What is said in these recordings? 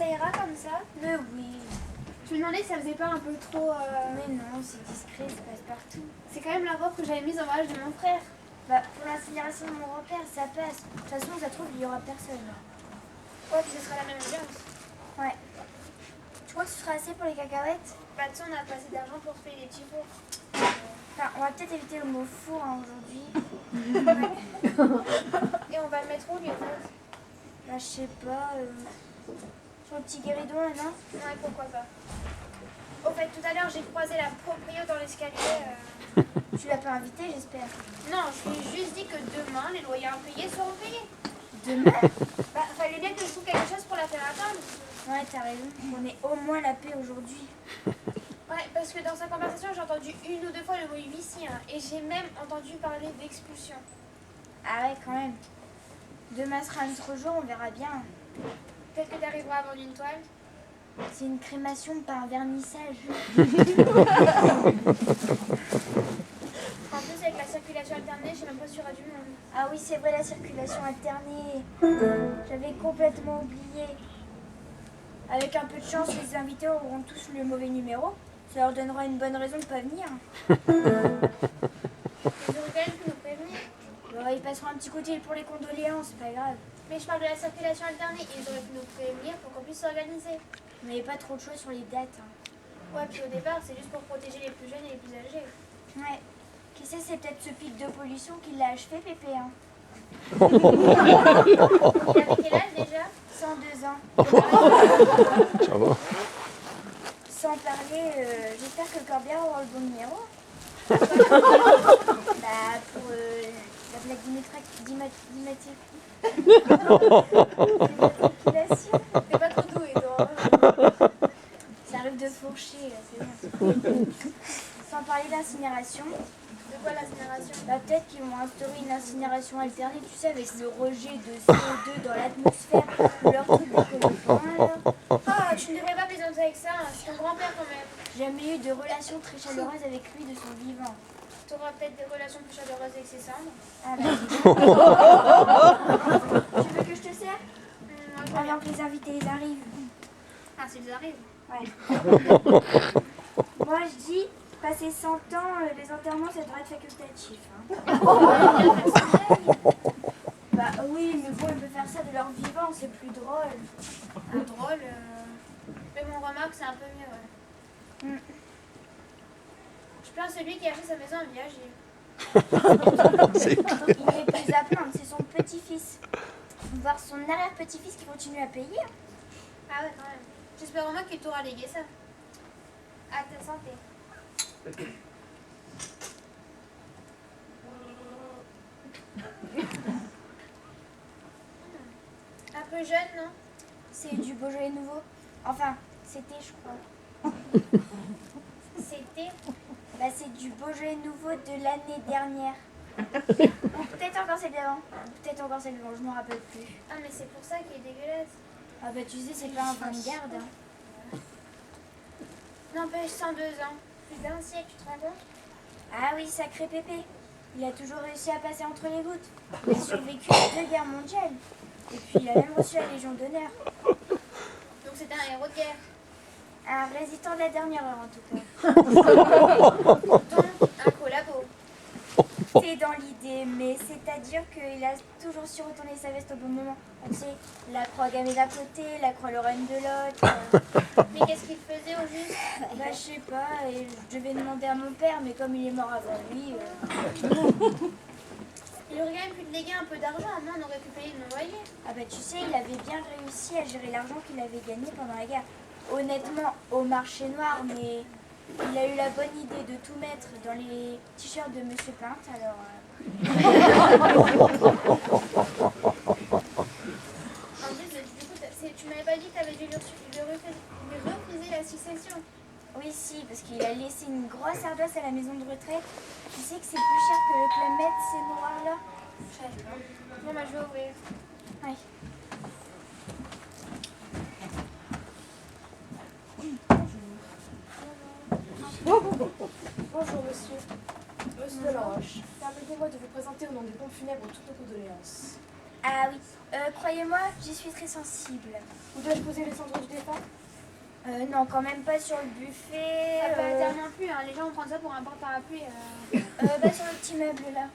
ça ira comme ça? Mais oui. Je me demandais si ça faisait pas un peu trop... Mais non, c'est discret, ça passe partout. C'est quand même la robe que j'avais mise en mariage de mon frère. Bah, pour l'incinération de mon grand-père, ça passe. De toute façon, ça trouve, il y aura personne. Ouais, puis ce sera la même ambiance. Ouais. Tu crois que ce sera assez pour les cacahuètes? Bah, tu sais, on a pas assez d'argent pour se payer des petits fours. Enfin, on va peut-être éviter le mot four hein, aujourd'hui. Et on va le mettre où, lui, en fait? Bah, je sais pas. Sur le petit guéridon, là, non? Ouais, pourquoi pas. Au fait, tout à l'heure, j'ai croisé la proprio dans l'escalier. Tu l'as pas invité, j'espère. Non, je lui ai juste dit que demain, les loyers impayés seront payés. Demain? Bah, fallait bien que je trouve quelque chose pour la faire attendre. Ouais, t'as raison. On est au moins la paix aujourd'hui. Ouais, parce que dans sa conversation, j'ai entendu une ou deux fois le mot huissier. Hein, et j'ai même entendu parler d'expulsion. Ah ouais, quand même. Demain sera un autre jour, on verra bien. Peut-être que t'arriveras à vendre une toile. C'est une crémation, pas un vernissage. En plus, avec la circulation alternée, je sais même pas s'il y aura du monde. Ah oui, c'est vrai, la circulation alternée. J'avais complètement oublié. Avec un peu de chance, les invités auront tous le mauvais numéro. Ça leur donnera une bonne raison de pas venir. Ils auraient quand même pu nous prévenir. Bon, ils passeront un petit coup de fil pour les condoléances, c'est pas grave. Mais je parle de la circulation alternée. Ils auraient pu nous prévenir pour qu'on puisse s'organiser. On n'avait pas trop de choix sur les dates. Hein. Ouais, puis au départ, c'est juste pour protéger les plus jeunes et les plus âgés. Ouais. Qui sait, c'est peut-être ce pic de pollution qui l'a achevé, Pépé. Hein. Il avait quel âge déjà? 102 ans. Ça va? Sans parler, j'espère que le corbière aura le bon numéro. Bah, pour la plaque d'immatriculation. T'es pas trop doué, toi. Ça arrive de fourcher, là, c'est bien. Sans parler d'incinération, De quoi l'incinération? bah, peut-être qu'ils vont instaurer une incinération alternée, tu sais, avec le rejet de CO2 dans l'atmosphère, ou leur truc d'écologie. Ah, tu ne devrais pas plaisanter avec ça. Hein. C'est ton grand-père quand même. J'ai jamais eu de relation très chaleureuse avec lui de son vivant. T'auras peut-être des relations plus chaleureuses avec ses cendres. Ah bah, tu veux que je te sers? Moi, je veux bien. Avant que les invités ils arrivent. Ah, s'ils arrivent. Ouais. Moi je dis, passer 100 ans, les enterrements ça devrait être facultatif. Hein. Bah oui, mais bon, ils peuvent faire ça de leur vivant, c'est plus drôle. Un drôle. Mais bon, remarque, c'est un peu mieux, ouais. Mm. Je plains celui qui a acheté sa maison en viager. C'est clair. Il n'est plus à plaindre, c'est son petit-fils. Voir son arrière-petit-fils qui continue à payer. Ah ouais, quand même. J'espère vraiment qu'il t'aura légué ça. À ta santé. Un peu jeune, non? C'est du Beaujolais nouveau. Enfin, c'était, je crois. C'était. Bah, c'est du Beaujolais nouveau de l'année dernière. Ou peut-être encore celle d'avant. Ou peut-être encore celle d'avant, je m'en rappelle plus. Ah, mais c'est pour ça qu'il est dégueulasse. Ah bah tu sais, c'est pas un vin de garde. Hein. N'empêche, 102 ans. Plus d'un siècle, tu te rends compte? Ah oui, sacré Pépé. Il a toujours réussi à passer entre les gouttes. Il a survécu à 2 guerres mondiales. Et puis il a même reçu la Légion d'honneur. Donc c'était un héros de guerre. Un résistant de la dernière heure en tout cas. Donc un collabo. C'est dans l'idée, mais c'est-à-dire qu'il a toujours su retourner sa veste au bon moment. Tu sais, la croix gammée d'un côté, la croix lorraine de l'autre. Mais qu'est-ce qu'il faisait au juste? Bah je sais pas, et je devais demander à mon père, mais comme il est mort avant lui... Il aurait quand même pu te léguer un peu d'argent, au moins on aurait pu payer le loyer. Ah bah tu sais, il avait bien réussi à gérer l'argent qu'il avait gagné pendant la guerre. Honnêtement, au marché noir, mais il a eu la bonne idée de tout mettre dans les t-shirts de Monsieur Pinte, alors... En plus, du coup, tu m'avais pas dit que tu avais dû lui refuser la succession. Oui, si, parce qu'il a laissé une grosse ardoise à la maison de retraite. Tu sais que c'est plus cher que le Club Med, ces noirs-là. Je savais pas. Bon, bah, je vais ouvrir. Ouais. Bonjour monsieur. Monsieur Delanroche, permettez-moi de vous présenter au nom du pompe funèbre toutes nos condoléances. Ah oui, croyez-moi, j'y suis très sensible. Où dois-je poser les cendres du défunt? Non, quand même pas sur le buffet. Ah bah t'as non plus, hein. Les gens vont prendre ça pour un porte-parapluie. Bah sur le petit meuble là.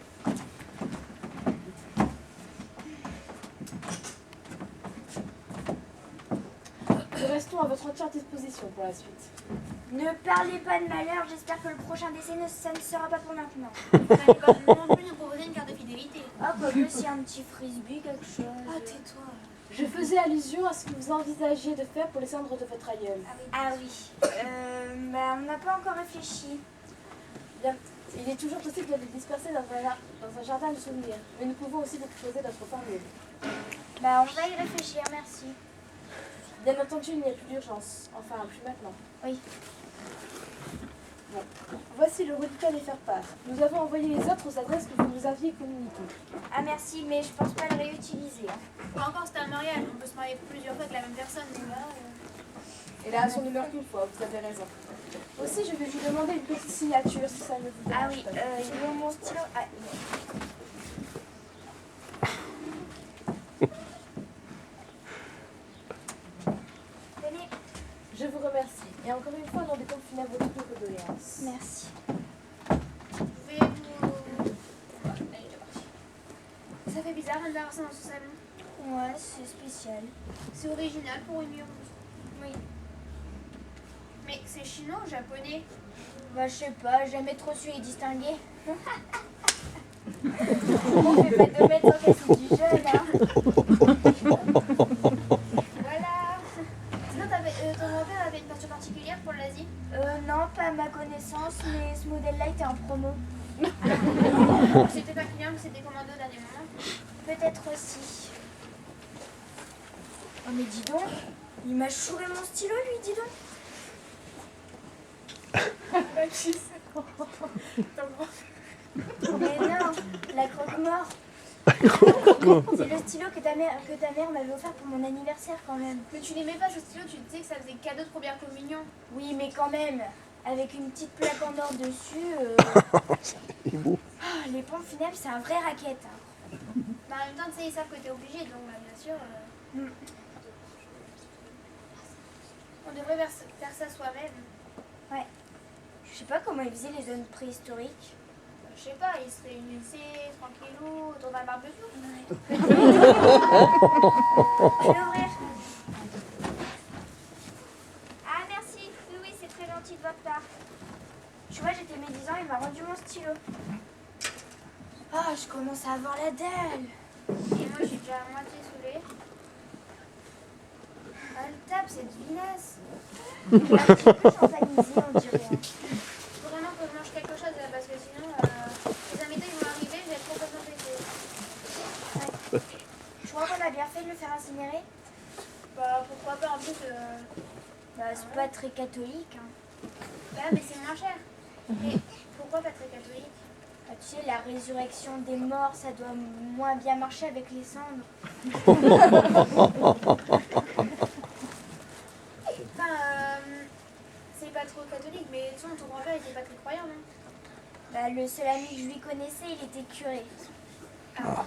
Nous restons à votre entière disposition pour la suite. Ne parlez pas de malheur, j'espère que le prochain décès, ça ne sera pas pour maintenant. Fallait pas non plus nous proposer une carte de fidélité. Ah, quoi que si un petit frisbee, quelque chose. Ah, tais-toi. Je faisais allusion à ce que vous envisagiez de faire pour les cendres de votre aïeul. Ah oui. Bah on n'a pas encore réfléchi. Bien. Il est toujours possible de les disperser dans un jardin de souvenirs. Mais nous pouvons aussi vous proposer d'autres formules. Bah on va y réfléchir, merci. Bien entendu, il n'y a plus d'urgence. Enfin, plus maintenant. Oui. Bon. Voici le reliquat des faire-part. Nous avons envoyé les autres aux adresses que vous nous aviez communiquées. Ah merci, mais je pense pas le réutiliser. Bon, encore c'était un mariage, on peut se marier plusieurs fois avec la même personne, mais là... Et là, son humeur qu'une fois, vous avez raison. Aussi, je vais vous demander une petite signature, si ça ne vous dérange Ah oui, pas. il veut mon stylo. Ah, tenez, Je vous remercie. Et encore une fois, nous déconfinons vos toutes nos condoléances. merci. Pouvez-vous... Allez, il est parti. Ça fait bizarre d'avoir ça dans ce salon. Ouais, c'est spécial. C'est original pour une mur. Oui. Mais c'est chinois ou japonais? Bah je sais pas, jamais trop su les distinguer. On fait pas 2 mètres sans casser du jeune, hein. Voilà. Sinon, ton grand-père avait une peinture particulière pour l'Asie? Non, pas à ma connaissance, mais ce modèle-là était en promo. C'était pas client, mais c'était commandé au dernier moment. Peut-être aussi. Oh mais dis donc, il m'a chouré mon stylo lui, dis donc. Mais non, la croque-mort. C'est le stylo que ta mère m'avait offert pour mon anniversaire quand même. Mais tu l'aimais pas ce stylo, tu disais que ça faisait cadeau de première communion. Oui, mais quand même, avec une petite plaque en or dessus. Il est beau. Ah, les pompes funèbres, c'est un vrai racket. Hein. Mais en même temps, tu sais, ils savent que t'es obligé, donc bah, bien sûr... On devrait faire ça soi-même. Ouais. Je sais pas comment ils faisaient les zones préhistoriques. Je sais pas, ils se réunissaient tranquillou autour d'un barbecue. Je vais l'ouvrir. Ah merci, oui, c'est très gentil de votre part. Tu vois, j'étais médisant, il m'a rendu mon stylo. Ah, je commence à avoir la dalle. Et moi, je suis déjà à moitié saoulée. Ah, le tape, cette vinasse. Un petit peu champanisé, on dirait. Hein. Faut vraiment que je mange quelque chose parce que sinon, les invités ils vont arriver, je vais être complètement pétée. Ouais. Je crois qu'on a bien fait de le faire incinérer. Bah, pourquoi pas, en plus... Bah, c'est pas très catholique. Hein. Bah, mais c'est moins cher. Et pourquoi pas très catholique? Bah, tu sais, la résurrection des morts, ça doit moins bien marcher avec les cendres. Enfin, c'est pas trop catholique, mais sinon ton grand-père était pas très croyant, non? Bah, le seul ami que je lui connaissais, il était curé. Ah,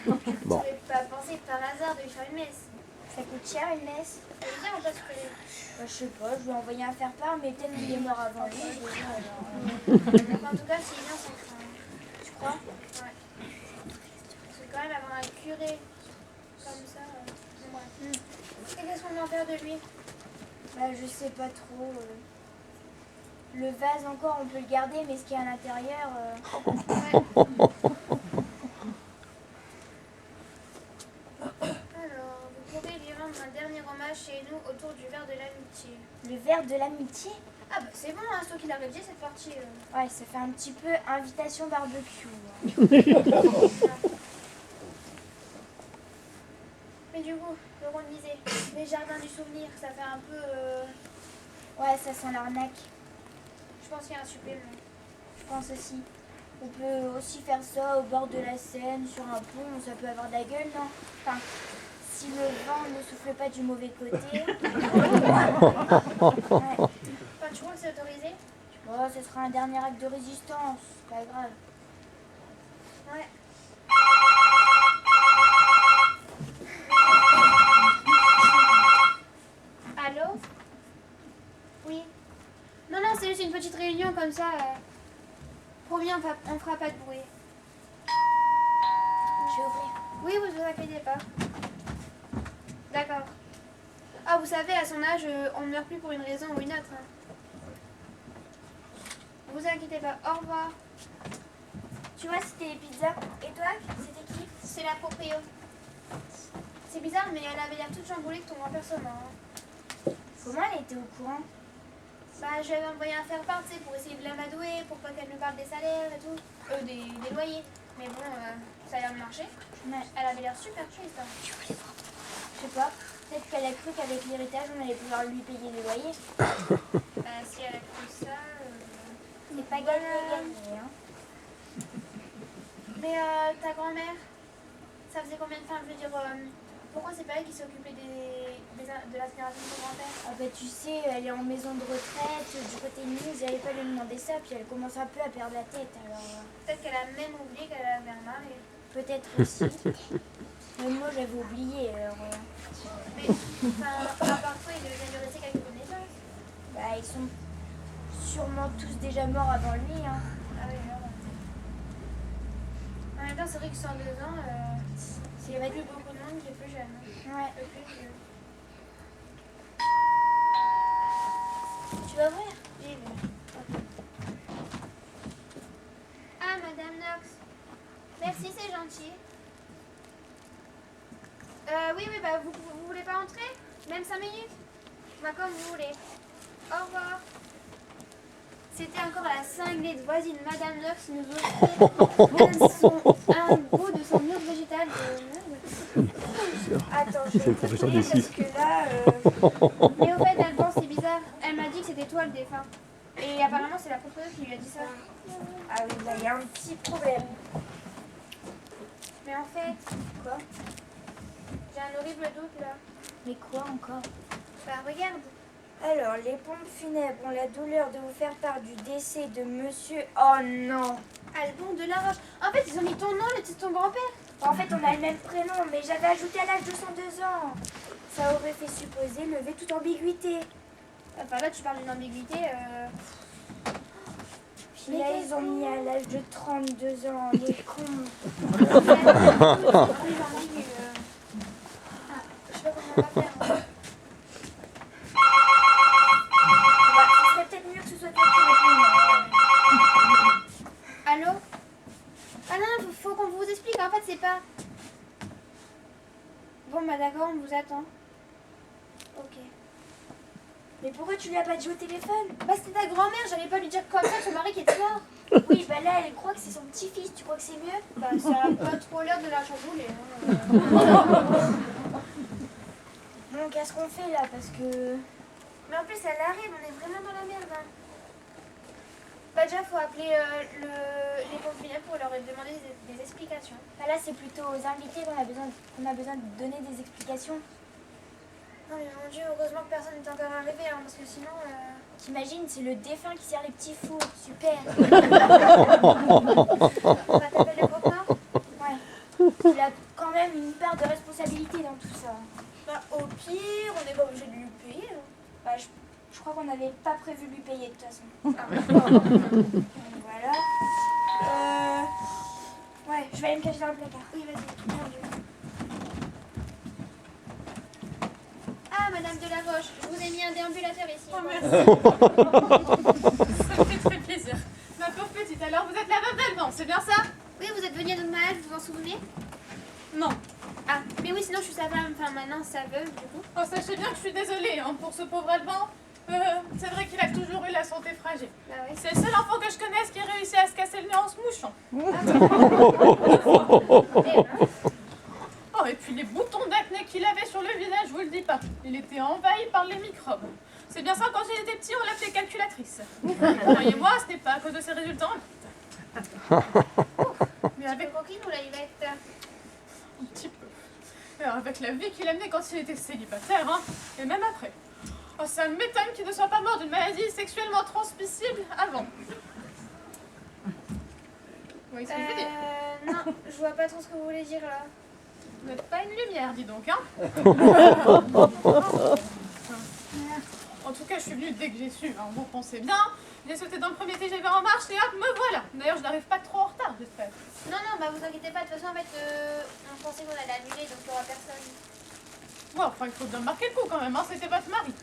Bon. tu n'avais pas pensé par hasard de lui faire une messe? Ça coûte cher une messe. Ça veut dire ou pas supprimer? Bah, je sais pas, je lui ai envoyé un faire-part, mais peut-être qu'il est mort avant lui. déjà, alors, En tout cas, s'il vient, c'est craint. tu crois? Ouais. Parce que quand même, avoir un curé comme ça, bon, bref. Et qu'est-ce qu'on va en faire de lui? Bah, je sais pas trop. Le vase encore, on peut le garder, mais ce qu'il y a à l'intérieur... Ouais. Alors, vous pouvez lui rendre un dernier hommage chez nous autour du verre de l'amitié. Le verre de l'amitié? Ah bah c'est bon, hein, c'est toi qui l'as rédigé cette partie. Ouais, ça fait un petit peu invitation barbecue. Hein. Mais du coup, Laurent me disait, les jardins du souvenir, ça fait un peu... Ouais, ça sent l'arnaque. Je pense qu'il y a un supplément. Je pense aussi. On peut aussi faire ça au bord de la Seine, sur un pont, ça peut avoir de la gueule, non? Enfin, si le vent ne souffle pas du mauvais côté. Ouais. Enfin, tu crois que c'est autorisé? Oh, ce sera un dernier acte de résistance, c'est pas grave. Ouais. fera pas de bruit. Je vais ouvrir. Oui, vous vous inquiétez pas. D'accord. Ah, vous savez, à son âge, on ne meurt plus pour une raison ou une autre. Hein. Vous inquiétez pas. Au revoir. Tu vois, c'était les pizzas. Et toi, c'était qui? C'est la proprio. C'est bizarre, mais elle avait l'air toute chamboulée que ton grand-père soit mort. Hein. Comment elle était au courant? Bah, je lui avais envoyé un faire-part, tu sais, pour essayer de l'amadouer, pour pas qu'elle nous parle des salaires et tout. Des loyers. Mais bon, ça a l'air de marcher. Ouais. Elle avait l'air super triste. Hein. Je sais pas. Peut-être qu'elle a cru qu'avec l'héritage, on allait pouvoir lui payer les loyers. Bah, si elle a cru ça... C'est pas gagné, hein. Mais ta grand-mère, ça faisait combien de temps? Je veux dire, pourquoi c'est pas elle qui s'occupait de la génération de ton grand-père? Ah bah tu sais, elle est en maison de retraite, du côté de nous, j'avais pas lui demander ça, puis elle commence un peu à perdre la tête, alors... Peut-être qu'elle a même oublié qu'elle avait un mari. Peut-être aussi. Mais moi j'avais oublié, alors... Mais, enfin, à part toi, il devait lui rester quelques connaissances. Bah ils sont sûrement tous déjà morts avant lui, hein. Ah oui, alors... En même temps, c'est vrai que 102 ans, il y avait plus beaucoup de monde qui est plus jeune. Hein. Ouais. Le plus vieux. Tu vas ouvrir? Oui, oui. Ah, Madame Knox. Merci, c'est gentil. Oui, bah, vous voulez pas entrer? Même 5 minutes? Bah, comme vous voulez. Au revoir. C'était encore la cinglée de voisine Madame Knox qui nous offrait un bout de son mur végétal. Attends, je vais C'est le professeur t'appeler d'ici. parce que là... Mais au fait, elle pense c'est bizarre. Elle m'a dit que c'était toi le défunt. Et apparemment, c'est la propreuse qui lui a dit ça. Ah oui, là il y a un petit problème. Mais en fait, Quoi? j'ai un horrible doute là. Mais quoi encore? Bah, regarde. Alors, les pompes funèbres ont la douleur de vous faire part du décès de monsieur... Oh non! Alban de la Roche. En fait, ils ont mis ton nom, le titre de ton grand-père. En fait, on a le même prénom, mais j'avais ajouté à l'âge de 102 ans. Ça aurait fait supposer lever toute ambiguïté. Enfin, là, tu parles d'une ambiguïté. Puis là, ils ont mis à l'âge de 32 ans, les cons. Plus ambigu. Je sais pas comment on va faire. Ce serait peut-être mieux que ce soit toi qui réponde. Allô? Ah non, faut qu'on vous explique. En fait, c'est pas... Bon, bah d'accord, on vous attend. Ok. Mais pourquoi tu lui as pas dit au téléphone? Bah, c'était ta grand-mère, j'allais pas lui dire comme ça son mari qui était mort. Oui, bah là, elle croit que c'est son petit-fils. Tu crois que c'est mieux? Bah, ça a pas trop l'air de la chambouler. Hein. Bon, qu'est-ce qu'on fait là? Parce que... Mais en plus, elle arrive, on est vraiment dans la merde. Hein. Bah, déjà, faut appeler les pompes funèbres pour leur demander des explications. Bah là, c'est plutôt aux invités qu'on a besoin de donner des explications. Non, mais mon Dieu, heureusement que personne n'est encore arrivé, hein, parce que sinon... T'imagines, c'est le défunt qui sert les petits fours. Super. On va taper le copain. Ouais. Il a quand même une part de responsabilité dans tout ça. Bah, au pire, on n'est pas obligé de lui payer. Hein. Bah, je crois qu'on n'avait pas prévu de lui payer de toute façon. Ah. Voilà. Ouais, je vais aller me cacher dans le placard. Oui, vas-y. Merde. Ah, Madame Delaroche, je vous ai mis un déambulateur ici. Oh, merci. Ça me fait très plaisir. Ma pauvre petite, alors vous êtes la veuve d'Alban, c'est bien ça? Oui, vous êtes venue à notre mariage, vous vous en souvenez? Non. Ah, mais oui, sinon je suis sa femme, enfin maintenant sa veuve, du coup. Oh, sachez bien que je suis désolée hein, pour ce pauvre Alban. C'est vrai qu'il a toujours eu la santé fragile. Bah oui. C'est le seul enfant que je connaisse qui a réussi à se casser le nez en se mouchant. Oh, et puis les boutons d'acné qu'il avait sur le visage, je vous le dis pas. Il était envahi par les microbes. C'est bien ça, quand il était petit, on l'appelait calculatrice. Croyez-moi, ce n'est pas à cause de ses résultats. Mais Avec avec coquine ou la Yvette? un petit peu. Alors, avec la vie qu'il a menée quand il était célibataire, hein, et même après. Oh, ça m'étonne qu'il ne soit pas mort d'une maladie sexuellement transmissible avant. Vous voyez ce que je veux dire? Non, je vois pas trop ce que vous voulez dire là. Vous n'êtes pas une lumière, dis donc, hein. Oh, En tout cas, je suis venue dès que j'ai su, hein, vous pensez bien. J'ai sauté dans le premier TGV en marche et hop, me voilà. D'ailleurs, je n'arrive pas trop en retard, j'espère. Non, non, bah vous inquiétez pas, de toute façon, en fait, on pensait qu'on allait annuler, donc il n'y aura personne. Bon, enfin, il faut bien marquer le coup quand même, hein, c'était votre mari.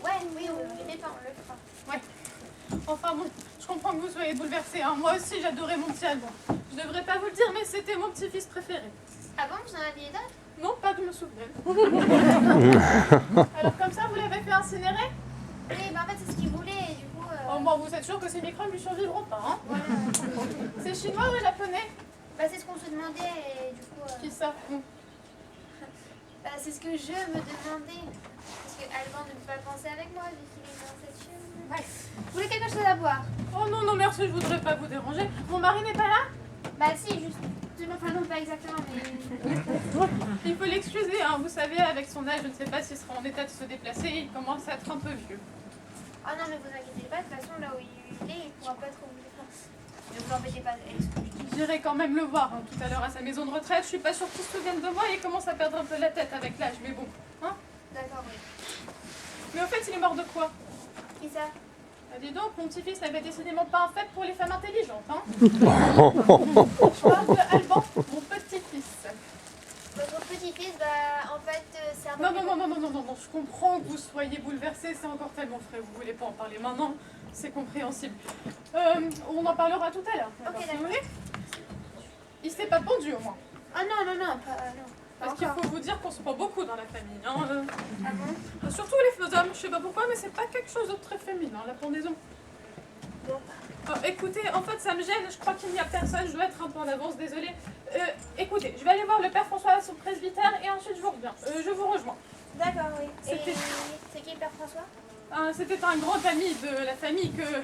Ouais, oui, on le fait pas, on le fera. Ouais. Enfin bon, je comprends que vous soyez bouleversés, hein. Moi aussi, j'adorais mon petit Alban. Je devrais pas vous le dire, mais c'était mon petit-fils préféré. Ah bon, vous en aviez d'autres? Non, pas que je me souvienne. Alors comme ça, vous l'avez fait incinérer? Oui, bah en fait, c'est ce qu'il voulait, et du coup... Oh, bon, vous êtes sûr que ces microbes lui survivront pas, hein? Voilà. C'est chinois ou japonais? Bah c'est ce qu'on se demandait, et du coup... Qui ça? Bah c'est ce que je me demandais. Parce que Alban ne peut pas penser avec moi, vu qu'il est dans cette chambre. Ouais. Vous voulez quelque chose à boire? Oh non, non, merci, je voudrais pas vous déranger. Mon mari n'est pas là? Bah si, juste... Enfin non, pas exactement, mais... Il faut l'excuser, hein. Vous savez, avec son âge, je ne sais pas s'il sera en état de se déplacer, il commence à être un peu vieux. Ah non, mais vous inquiétez pas, de toute façon, là où il est, il pourra pas trop vous... Ne vous embêtez pas avec ce que je dis. J'irai quand même le voir, hein, tout à l'heure à sa maison de retraite. Je suis pas sûre qu'il se souvienne de moi et il commence à perdre un peu la tête avec l'âge, mais bon. Hein? D'accord, oui. Mais au fait, il est mort de quoi? Qui ça? Ah, dis donc, mon petit-fils n'avait décidément pas un fait pour les femmes intelligentes, hein. Je parle de Alban, mon petit-fils. Votre petit-fils, bah en fait, c'est un peu... Non, non, non, non, non, non, non, non, je comprends que vous soyez bouleversés, c'est encore tellement frais, vous voulez pas en parler maintenant, c'est compréhensible. On en parlera tout à l'heure, Ok, si d'accord. vous voulez. Il s'est pas pendu au moins. Ah non, non, non, pas... non. Parce qu'il faut vous dire qu'on se prend beaucoup dans la famille, hein. Ah bon? Surtout les hommes, je sais pas pourquoi, mais c'est pas quelque chose de très féminin, la pendaison. Bon. Écoutez, en fait ça me gêne, je crois qu'il n'y a personne, je dois être un peu en avance, désolée. Écoutez, je vais aller voir le père François à son presbytère et ensuite je vous reviens. Je vous rejoins. D'accord, oui. C'était- Et c'est qui le père François? C'était un grand ami de la famille que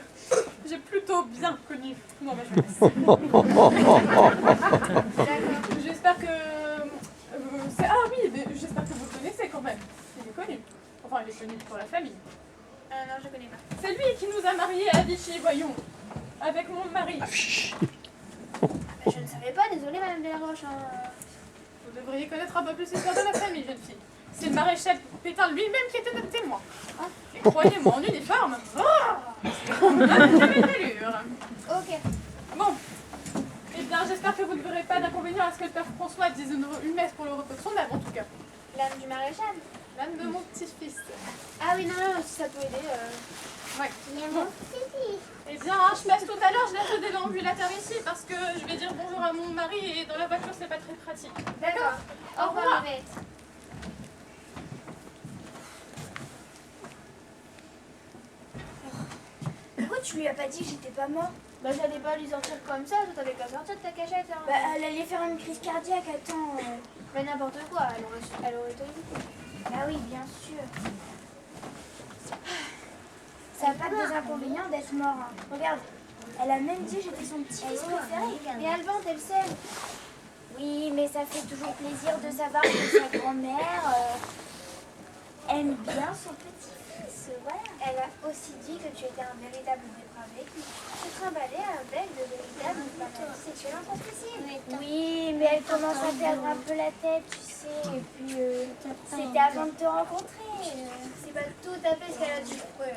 j'ai plutôt bien connu dans ma jeunesse. D'accord. J'espère que... Ah oui, mais j'espère que vous le connaissez quand même. Il est connu. Enfin, il est connu pour la famille. Non, je connais pas. C'est lui qui nous a mariés à Vichy, voyons. Avec mon mari. Je ne savais pas, désolée madame Delaroche. Vous devriez connaître un peu plus l'histoire de la famille, jeune fille. C'est le maréchal Pétain lui-même qui était notre témoin. Hein? Et croyez-moi, en uniforme, jamais d'allure. Ok. Bon. Eh bien, j'espère que vous ne verrez pas d'inconvénient à ce que le père François dise une messe pour le repos de son âme, en tout cas. L'âme du maréchal? L'âme de mon petit-fils. Ah oui, non, non, si ça peut aider. Ouais. Il y a Bon. mon petit. Eh bien, je passe tout à l'heure, je laisse le déambulateur ici parce que je vais dire bonjour à mon mari et dans la voiture, c'est pas très pratique. D'accord. Au revoir, Yvette. Pourquoi tu lui as pas dit que j'étais pas mort? Bah, j'allais pas lui sortir comme ça, toi t'avais qu'à sortir de ta cachette. Hein. Bah, elle allait faire une crise cardiaque, attends. Mais n'importe quoi, elle aurait tout dit. Bah oui, bien sûr. Ça n'a pas des inconvénients d'être mort. Hein. Regarde, elle a même dit que j'étais son petit-fils préféré. Et Alban, t'es le seul. Oui, mais ça fait toujours plaisir de savoir que sa grand-mère aime bien son petit-fils. Voilà. Elle a aussi dit que tu étais un véritable dépravé qui se trimballait avec de véritables maladies sexuelles intransmissibles. Oui, mais elle commence à perdre un peu la tête, tu sais. Et puis, c'était avant de te rencontrer. C'est pas tout à fait ce qu'elle a dit. Ouais,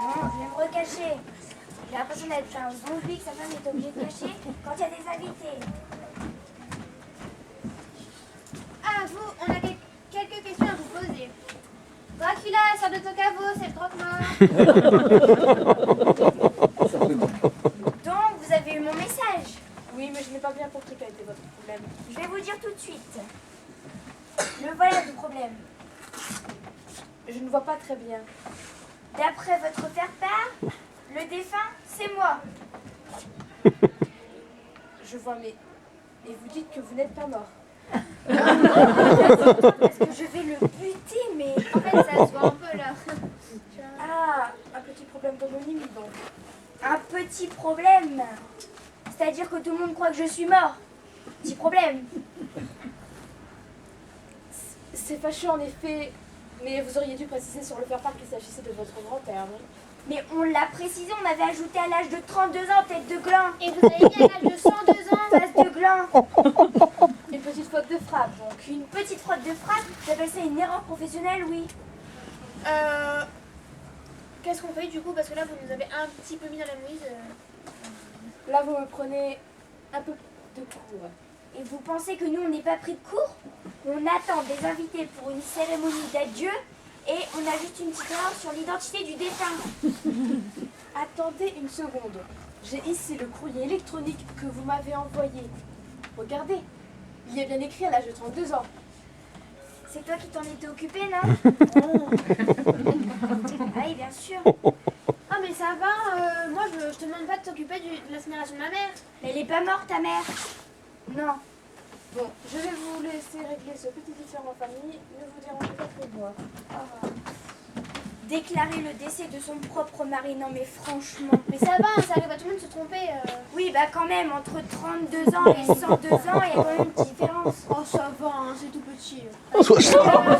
Non, je vais me recacher. J'ai l'impression d'être un zombie que sa femme est obligée de cacher quand il y a des invités. Ah, vous, on a quelques questions à vous poser. Dracula, sort de ton caveau, c'est le croque-mort. Donc, vous avez eu mon message. Oui, mais je n'ai pas bien compris quel était votre problème. Je vais vous dire tout de suite. Le voilà le problème. Je ne vois pas très bien. D'après votre faire-part, le défunt, c'est moi. Je vois, mais... Et vous dites que vous n'êtes pas mort. Parce que je vais le buter, mais... En fait, ça se voit un peu là. Ah, un petit problème d'homonyme, donc. Un petit problème. C'est-à-dire que tout le monde croit que je suis mort. Petit problème. C'est fâcheux en effet, mais vous auriez dû préciser sur le faire-part qu'il s'agissait de votre grand-père, non? Mais on l'a précisé, on avait ajouté à l'âge de 32 ans, tête de gland. Et vous avez mis à l'âge de 102 ans. face de gland. Une petite faute de frappe, donc. Une petite faute de frappe, t'appelles ça une erreur professionnelle, oui. Qu'est-ce qu'on fait du coup? Parce que là, vous nous avez un petit peu mis dans la mouise. Là, vous me prenez un peu de cours. Et vous pensez que nous, on n'est pas pris de cours? On attend des invités pour une cérémonie d'adieu et on a juste une petite erreur sur l'identité du défunt. Attendez une seconde. J'ai ici le courrier électronique que vous m'avez envoyé. Regardez, il y a bien écrit à l'âge de 32 ans. C'est toi qui t'en étais occupé, non? Ah oui, bien sûr. Ah, mais ça va, moi je te demande pas de t'occuper de l'incinération de ma mère. Mais elle est pas morte, ta mère. Non. Bon, je vais vous laisser régler ce petit différend en famille. Ne vous dérangez pas trop moi. Déclarer le décès de son propre mari, non mais franchement. Mais ça va, ça arrive à tout le monde de se tromper. Oui, bah quand même, entre 32 ans et 102 ans, il y a quand même une petite différence. Oh, ça va, hein, c'est tout petit. Oh, 60. Moi,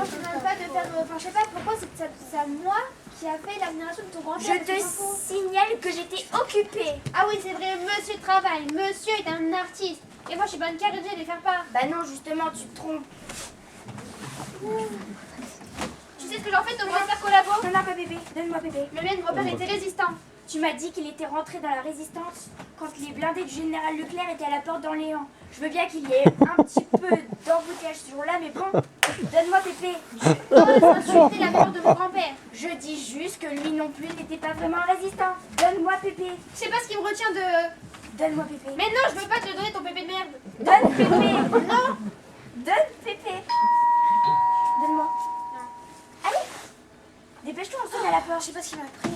je te demande pas de faire. Enfin, je sais pas pourquoi c'est moi qui a fait l'admiration de ton grand-père. Je te signale que j'étais occupée. Ah oui, c'est vrai, monsieur travaille. Monsieur est un artiste. Et moi, je suis pas une carrière de les faire part. Bah non, justement, tu te trompes. Tu sais ce que j'en fais, ton grand-père collabo? Non, non, pas bébé, donne-moi bébé. Le mien, grand-père était résistant. Tu m'as dit qu'il était rentré dans la résistance quand les blindés du général Leclerc étaient à la porte d'Orléans. Je veux bien qu'il y ait un petit peu d'embouteillage ce jour-là, mais bon, donne-moi Pépé. T'aurais insulté la mère de mon grand-père. Je dis juste que lui non plus n'était pas vraiment résistant. Donne-moi Pépé. Je sais pas ce qui me retient de. Donne-moi Pépé. Mais non, je veux pas te le donner ton bébé de merde. Donne Pépé. Non. Donne Pépé. Donne-moi. Non. Allez. Dépêche-toi, on sonne à la porte. Je sais pas ce qu'il m'a pris.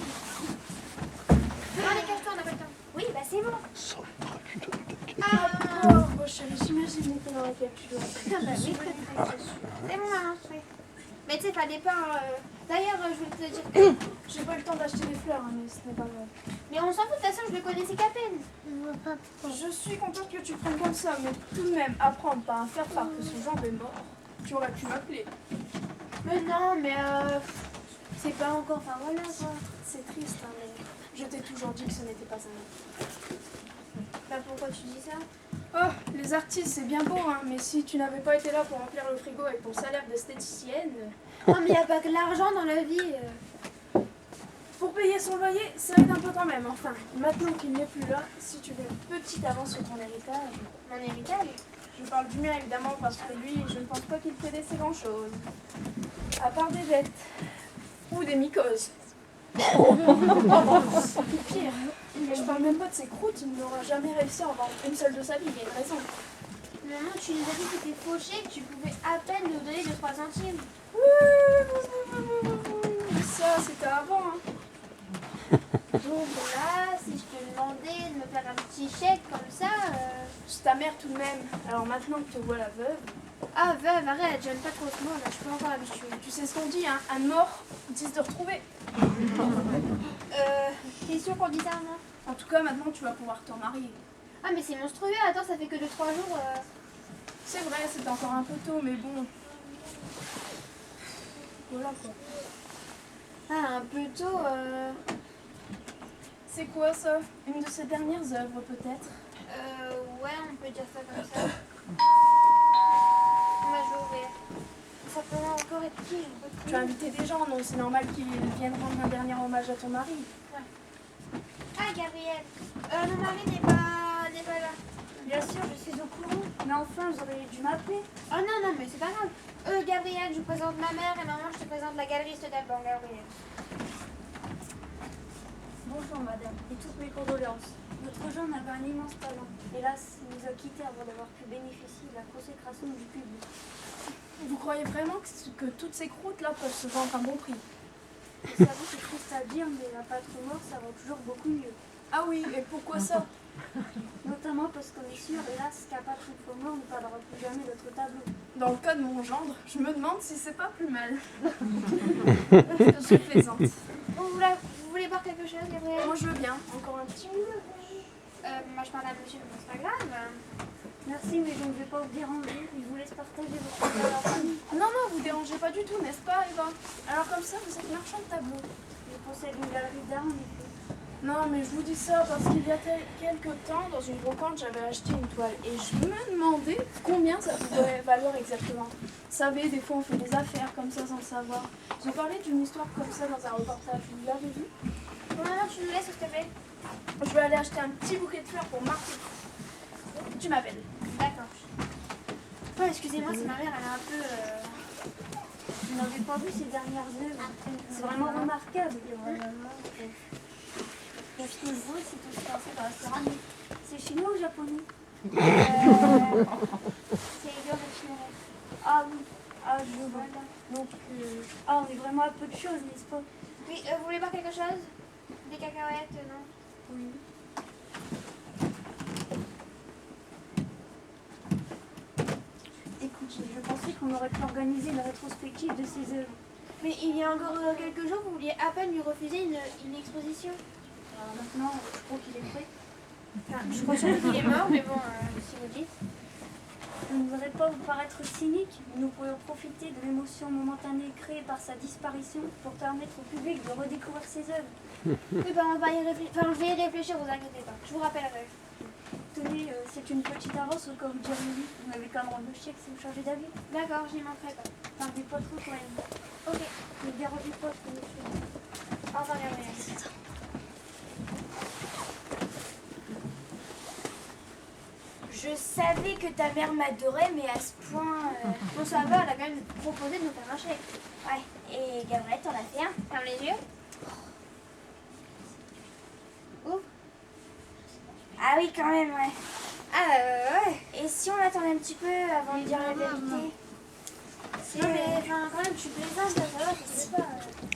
Non, allez, cache-toi, on n'a pas le temps. Oui, bah c'est bon. Oh, chérie, j'imagine l'état dans laquelle tu dois être. Ah bah oui, c'est bon, maman, je fais. Mais tu sais, fallait pas. D'ailleurs, je voulais te dire. J'ai pas eu le temps d'acheter des fleurs, hein, mais ce n'est pas grave. Mais on s'en fout, de toute façon, je le connaissais qu'à peine. Je suis contente que tu prennes comme ça, mais tout de même, apprendre par un faire-part que son genre est mort, tu aurais pu m'appeler. Mais non, mais c'est pas encore. Enfin voilà quoi. C'est triste, hein, mais je t'ai toujours dit que ce n'était pas un homme. Bah pourquoi tu dis ça? Oh, les artistes, c'est bien beau, hein, mais si tu n'avais pas été là pour remplir le frigo avec ton salaire d'esthéticienne... Non, mais y a pas que l'argent dans la vie. Pour payer son loyer, ça aide un peu quand même. Enfin, maintenant qu'il n'est plus là, si tu veux une petite avance sur ton héritage... Mon héritage. Je parle du mien, évidemment, parce que lui, je ne pense pas qu'il te laisser grand-chose. À part des dettes. Ou des mycoses. C'est pire. Et je parle même pas de ses croûtes, il n'aura jamais réussi à en vendre une seule de sa vie, il y a une raison. Maman, tu nous as dit que t'étais fauché, que tu pouvais à peine nous donner 2-3 centimes. Ça, c'était avant, hein. Donc là, si je te demandais de me faire un petit chèque comme ça. C'est ta mère tout de même. Alors maintenant que te vois la veuve, Ah, veuve, arrête, j'aime pas trop ce mot là, je suis pas encore habituée. tu sais ce qu'on dit, hein, un mort, disent de retrouver. T'es sûr qu'on dit ça, moi? En tout cas, maintenant tu vas pouvoir te marier. Ah, mais c'est monstrueux, attends, ça fait que 2-3 jours. C'est vrai, c'était encore un peu tôt, mais bon. Voilà quoi. Ah, un peu tôt, C'est quoi ça? Une de ses dernières œuvres peut-être? ouais, on peut dire ça comme ça. Moi, je vais ouvrir. Ça peut encore être qui? Je peux Tu as invité des gens, non? C'est normal qu'ils viennent rendre un dernier hommage à ton mari. Ah, Gabriel. Mon mari n'est pas là. Bien sûr, je suis au courant. Mais enfin, vous auriez dû m'appeler. Oh non, non, mais c'est pas grave. Gabriel, je vous présente ma mère et maman, je te présente la galeriste d'Alban, Gabriel. Bonjour madame, et toutes mes condoléances. Notre jeune avait un immense talent. Hélas, il nous a quittés avant d'avoir pu bénéficier de la consécration du public. Vous croyez vraiment que toutes ces croûtes-là peuvent se vendre à bon prix? Vous savez, c'est triste à dire, mais la patrie morte, ça va toujours beaucoup mieux. Ah oui, et pourquoi ça? Notamment parce qu'on est sûr, hélas, qu'à Patrick Faumont, on ne parlera plus jamais d'autre tableau. Dans le cas de mon gendre, je me demande si c'est pas plus mal. Je plaisante. Vous voulez boire quelque chose, Gabriel? Moi je veux bien, encore un petit peu. Moi, je parle à monsieur, mais c'est pas grave. Merci, mais je ne vais pas vous déranger. Je vous laisse partager votre temps à la famille. Non, non, vous dérangez pas du tout, n'est-ce pas, Eva? Alors comme ça, vous êtes marchand de tableaux. Je possède une galerie d'art, en effet. Non, mais je vous dis ça parce qu'il y a quelques temps, dans une brocante, j'avais acheté une toile et je me demandais combien ça pouvait valoir exactement. Vous savez, des fois on fait des affaires comme ça sans le savoir. J'ai parlé d'une histoire comme ça dans un reportage, vous l'avez vu? Non, tu nous laisses, s'il te plaît. Je vais aller acheter un petit bouquet de fleurs pour Martin. Tu m'appelles. D'accord. Oh, excusez-moi, c'est ma mère, elle est un peu... Vous n'avez pas vu ces dernières œuvres? C'est vraiment remarquable. Ce que je vois, c'est tout ce qui est fait dans la céramique. C'est chinois ou japonais? C'est Igor et Schneider. Ah oui, ah je vois. Donc, ah, on est vraiment à peu de choses, n'est-ce pas? Oui, vous voulez boire quelque chose? Des cacahuètes, non? Oui. Écoute, je pensais qu'on aurait pu organiser une rétrospective de ces œuvres. Mais il y a encore quelques jours, vous vouliez à peine lui refuser une exposition. Alors maintenant, je crois qu'il est prêt. Enfin, je crois surtout qu'il est mort, mais bon, si vous dites. Je ne voudrais pas vous paraître cynique, mais nous pourrions profiter de l'émotion momentanée créée par sa disparition pour permettre au public de redécouvrir ses œuvres. Oui, bah, on va y réfléchir. Enfin, je vais y réfléchir, vous inquiétez pas. Je vous rappellerai. Tenez, c'est une petite avance au cas où vous diriez oui. Vous n'avez qu'à me rendre le chèque si vous changez d'avis. D'accord, je n'y manquerai pas. Tardez pas trop quand même. Ok, Ne dérangez pas trop, monsieur. au revoir, Gabriel. Je savais que ta mère m'adorait, mais à ce point... Bon, ça va, elle a quand même proposé de nous faire un chèque. Ouais, et Gabriel, t'en as fait un? Ferme les yeux. Ouvre. Ah oui, quand même, ouais. Ah, ouais. Et si on attendait un petit peu avant de dire la vérité? Non, mais enfin, quand même, tu plaisantes, ça va, je sais pas.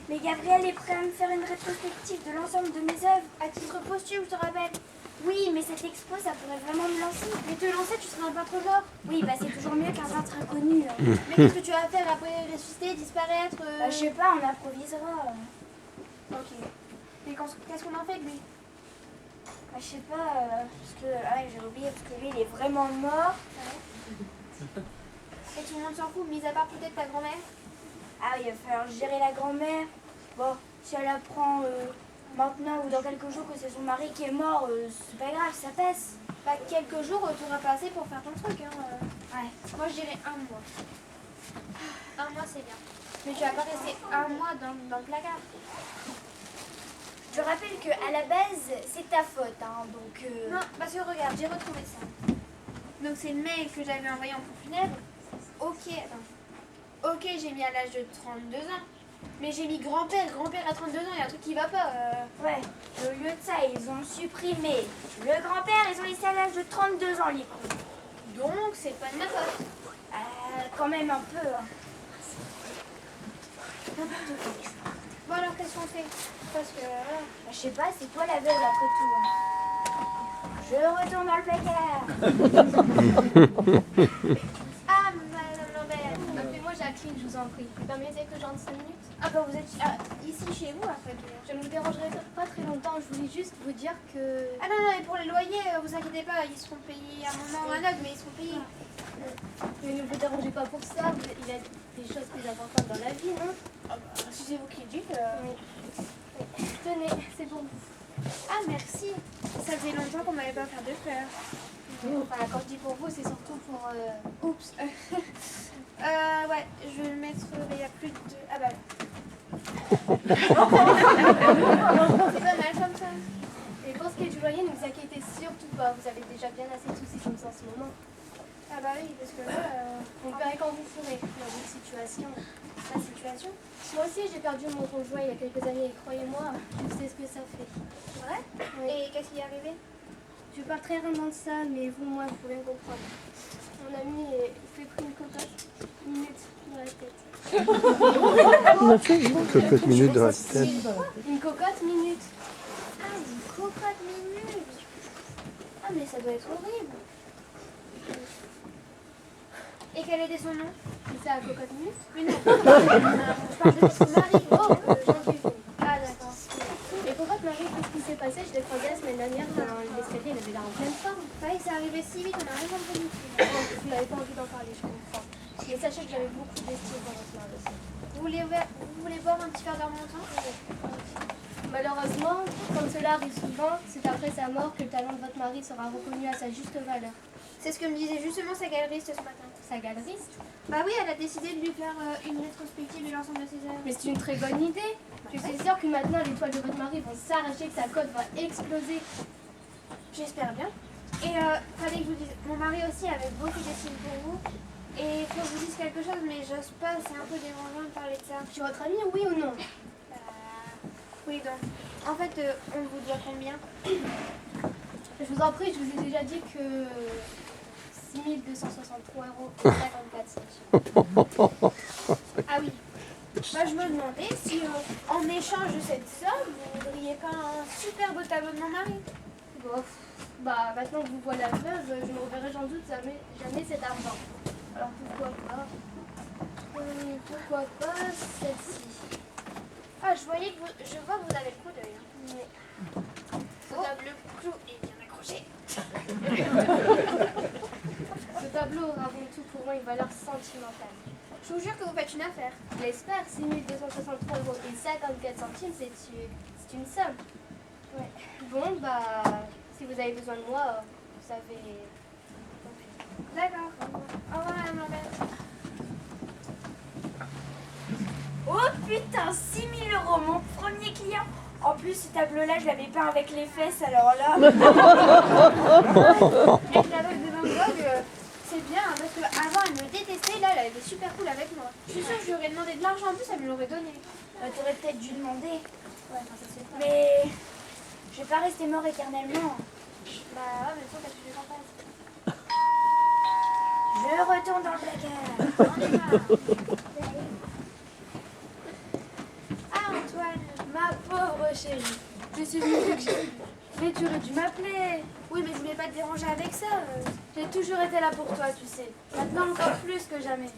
Mais Gabriel est prêt à me faire une rétrospective de l'ensemble de mes œuvres. À titre posthume, je te rappelle. Oui, mais cette expo, ça pourrait vraiment me lancer. Mais te lancer, tu seras un peintre mort. Oui, bah c'est toujours mieux qu'un peintre inconnu. Hein. Mais qu'est-ce que tu vas faire après? Ressusciter, disparaître Bah, je sais pas, on improvisera. Ok. Mais qu'est-ce qu'on en fait de lui? Bah, je sais pas, parce que... Ah ouais, j'ai oublié, parce que lui, il est vraiment mort. Et tout le monde s'en fout, mis à part peut-être ta grand-mère? Ah oui, il va falloir gérer la grand-mère. Bon, si elle apprend maintenant ou dans quelques jours que c'est son mari qui est mort, c'est pas grave, ça passe. Bah, quelques jours, tu auras pas assez pour faire ton truc. Hein. Ouais. Moi, je dirais un mois. Un mois, c'est bien. Mais tu vas pas rester un mois dans le placard. Je rappelle que à la base, c'est ta faute, hein, donc... Non, parce que regarde, j'ai retrouvé ça. Donc, c'est le mail que j'avais envoyé en pompe funèbre. Ok, attends. Ok, j'ai mis à l'âge de 32 ans. Mais j'ai mis grand-père à 32 ans, il y a un truc qui va pas. Ouais, au lieu de ça, ils ont supprimé le grand-père, ils ont laissé à l'âge de 32 ans les coups. Donc, c'est pas de ma faute. Quand même un peu. Hein. Bon, alors, qu'est-ce qu'on fait? Parce que, voilà. Bah, je sais pas, c'est toi la veuve après tout. Hein. Je retourne dans le placard. Ah, madame Lambert, appelez-moi Jacqueline, je vous en prie. Permettez que j'entre 5 minutes? Ah bah vous êtes Ici, chez vous, après tout. Je ne vous dérangerai pas très longtemps, je voulais juste vous dire que... Ah non, non, et pour les loyers, vous inquiétez pas, ils seront payés à un moment ou à un autre, mais ils seront payés. Mais ne vous dérangez pas pour ça, il y a des choses plus importantes dans la vie, non? Si c'est vous qui le dites, tenez, c'est pour vous. Ah, merci. Ça faisait longtemps qu'on m'avait pas fait de fleurs. Enfin, quand je dis pour vous, c'est surtout pour... Oups. Ouais, je vais le mettre, il y a plus de... Ah bah. C'est pas mal comme ça. Et pour ce qui est du loyer, ne vous inquiétez surtout pas, vous avez déjà bien assez de soucis comme ça en ce moment. Ah bah oui, parce que là... Vous verrez quand vous ferez dans votre situation. La situation. Moi aussi, j'ai perdu mon conjoint il y a quelques années et croyez-moi, je sais ce que ça fait. C'est vrai? Oui. Et qu'est-ce qui est arrivé? Je parle très rien dans ça, mais vous, moi, vous pouvez me comprendre. Mon ami s'est pris une cocotte minute dans la tête. Quelques minutes dans la tête. Une cocotte minute. Ah, une cocotte minute. Ah, mais ça doit être horrible. Et quel était son nom? C'est à cocotte minute? Mais non. Je parle de son mari. Oh, Jean-Pierre. Ah, d'accord. Et cocotte Marie, qu'est-ce qui s'est passé? Je l'ai croisé la semaine dernière dans l'escalier, il avait l'air en pleine forme. Ouais, c'est arrivé si vite, on a rien compris. Vous n'avez pas envie d'en parler, je comprends. Mais sachez que j'avais beaucoup d'estime pendant ce mariage. Vous voulez boire un petit verre d'or montant? Malheureusement, comme cela arrive souvent, c'est après sa mort que le talent de votre mari sera reconnu à sa juste valeur. C'est ce que me disait justement sa galeriste ce matin. Sa galeriste? Bah oui, elle a décidé de lui faire une rétrospective de l'ensemble de ses œuvres. Mais c'est une très bonne idée. Je suis sûre que maintenant les toiles de votre mari vont s'arracher, que sa cote va exploser. J'espère bien. Et fallait que je vous dise, mon mari aussi avait beaucoup d'estime pour vous. Et il faut que je vous dise quelque chose, mais j'ose pas, c'est un peu dérangeant de parler de ça. Tu es votre ami, oui ou non? Oui, donc, en fait, on vous doit combien? Je vous en prie, je vous ai déjà dit que 6 263 € et 54 centimes. Ah oui. Bah, je me demandais si, en échange de cette somme, vous voudriez pas un super beau tableau de mon mari. Bon, bah maintenant que vous voilà veuve, je ne reverrai sans doute jamais cet argent. Alors pourquoi pas celle-ci? Ah, je vois que vous avez le coup d'œil. Hein. Mais Ce tableau clou est bien accroché. ce tableau aura avant tout pour moi une valeur sentimentale. Je vous jure que vous faites une affaire. Je l'espère, 6 263 € et 54 centimes, c'est une somme. Ouais. Bon, bah, si vous avez besoin de moi, vous savez... D'accord. Au revoir, Madame Lambert. Oh putain, 6 000 €, mon premier client. En plus, ce tableau-là, je l'avais peint avec les fesses, alors là... Être la veuve de Van Gogh, c'est bien, hein, parce qu'avant elle me détestait, là elle était super cool avec moi. Je suis sûre que je lui aurais demandé de l'argent en plus, elle me l'aurait donné. T'aurais peut-être dû demander. Ouais, enfin, ça se fait pas. Mais je vais pas rester mort éternellement. Bah ouais, mais toi t'as fait des campagnes. Je retourne dans le placard. On y va. Ah Antoine. Ma pauvre chérie, je suis venue que j'ai... Mais tu aurais dû m'appeler. Oui mais je voulais pas te déranger avec ça. J'ai toujours été là pour toi, tu sais. Maintenant encore plus que jamais.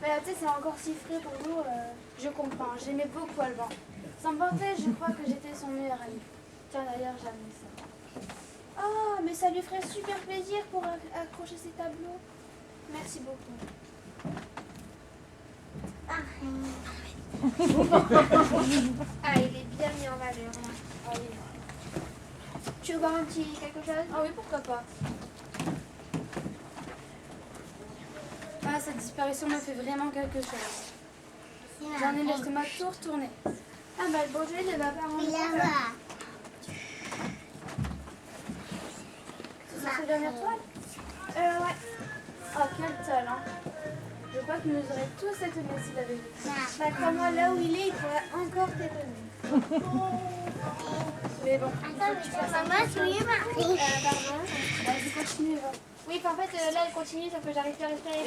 Mais tu sais c'est encore si frais pour nous. Je comprends, j'aimais beaucoup Alban. Sans porter, je crois que j'étais son meilleur ami. Tiens d'ailleurs, j'aime ça. Oh mais ça lui ferait super plaisir pour accrocher ses tableaux. Merci beaucoup. Ah il est bien mis en valeur. Hein. Ah oui. Tu veux boire un petit quelque chose? Ah oui, pourquoi pas. Ah, cette disparition me fait vraiment quelque chose. J'en ai l'estomac tout retourné. Ah bah le Beaujolais ne va pas rendre. C'est sa dernière toile? Ouais. Ah, quel talent. Je crois qu'il nous aurait tous étonnés s'il avait vu. Bah comme moi là où il est, il pourrait encore t'étonner. Mais bon, il faut que tu fasses un Pardon? Vas-y, continue, va. Oui, en fait là elle continue sauf que j'arrive plus à respirer.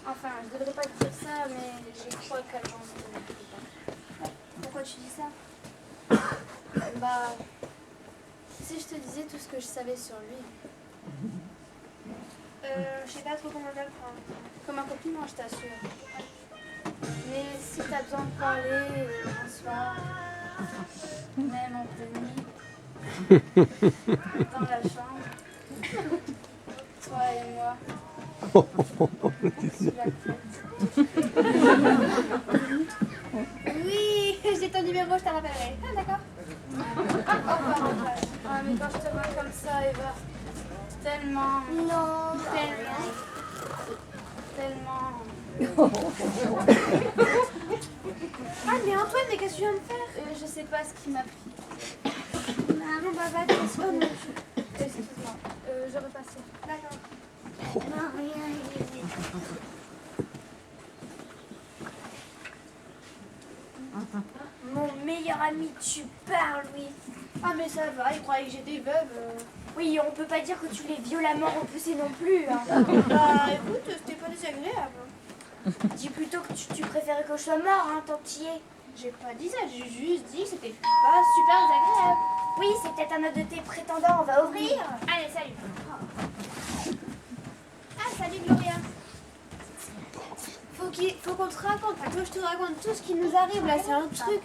Enfin, je devrais pas te dire ça, mais je crois qu'elle pense que... Pourquoi tu dis ça? Bah, si je te disais tout ce que je savais sur lui, Je sais pas trop comment je vais le prendre. comme un compliment, je t'assure. Mais si t'as besoin de parler un soir, même en pleine nuit, dans la chambre, toi et moi, sous la couette. Oui, j'ai ton numéro, je te rappellerai. Ah d'accord. Ah, mais quand je te vois comme ça, Eva, tellement, Non, tellement... Ah mais Antoine, mais qu'est-ce que tu viens de faire? je sais pas ce qui m'a pris. Non, bah va, excuse-moi. Excuse-moi, je repasse. D'accord. Mon meilleur ami, tu parles, oui. Ah mais ça va, il croyait que j'étais veuve. Oui, on peut pas dire que tu l'es violemment repoussé non plus. Hein. Bah écoute, c'était pas désagréable. Dis plutôt que tu préférais que je sois mort, hein, tant que tu y es. J'ai pas dit ça, j'ai juste dit que c'était pas super désagréable. Oui, c'est peut-être un autre de tes prétendants, on va ouvrir. Allez, salut. Ah, salut Gloria. Faut qu'on te raconte, enfin, que je te raconte tout ce qui nous arrive là, c'est un truc.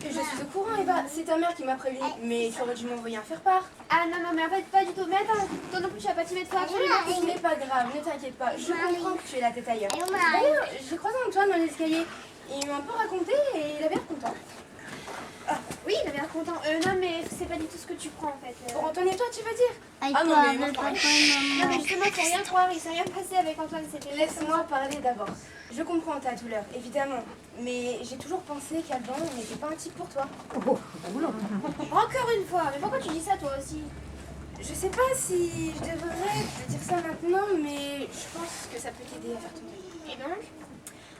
Je suis au courant, Eva. C'est ta mère qui m'a prévenu. Mais tu aurais dû m'envoyer un faire-part. Ah non, mais en fait, pas du tout. Mais attends, toi non plus, tu vas pas t'y mettre fort absolument. Ce n'est pas grave, ne t'inquiète pas. Je comprends que tu es la tête ailleurs. D'ailleurs, j'ai croisé Antoine dans l'escalier. Il m'a un peu raconté et il a l'air content. Oui, il a l'air content. Non, mais c'est pas du tout ce que tu prends en fait. Pour Antoine et toi, tu veux dire? Ah non, mais moi, je parle. Non, mais justement, faut rien croire, il s'est rien passé avec Antoine, c'était Laisse-moi parler d'abord. Je comprends ta douleur, évidemment. Mais j'ai toujours pensé qu'Alban n'était pas un type pour toi. Encore une fois, mais pourquoi tu dis ça toi aussi? Je sais pas si je devrais te dire ça maintenant, mais je pense que ça peut t'aider à faire ton deuil. Et donc?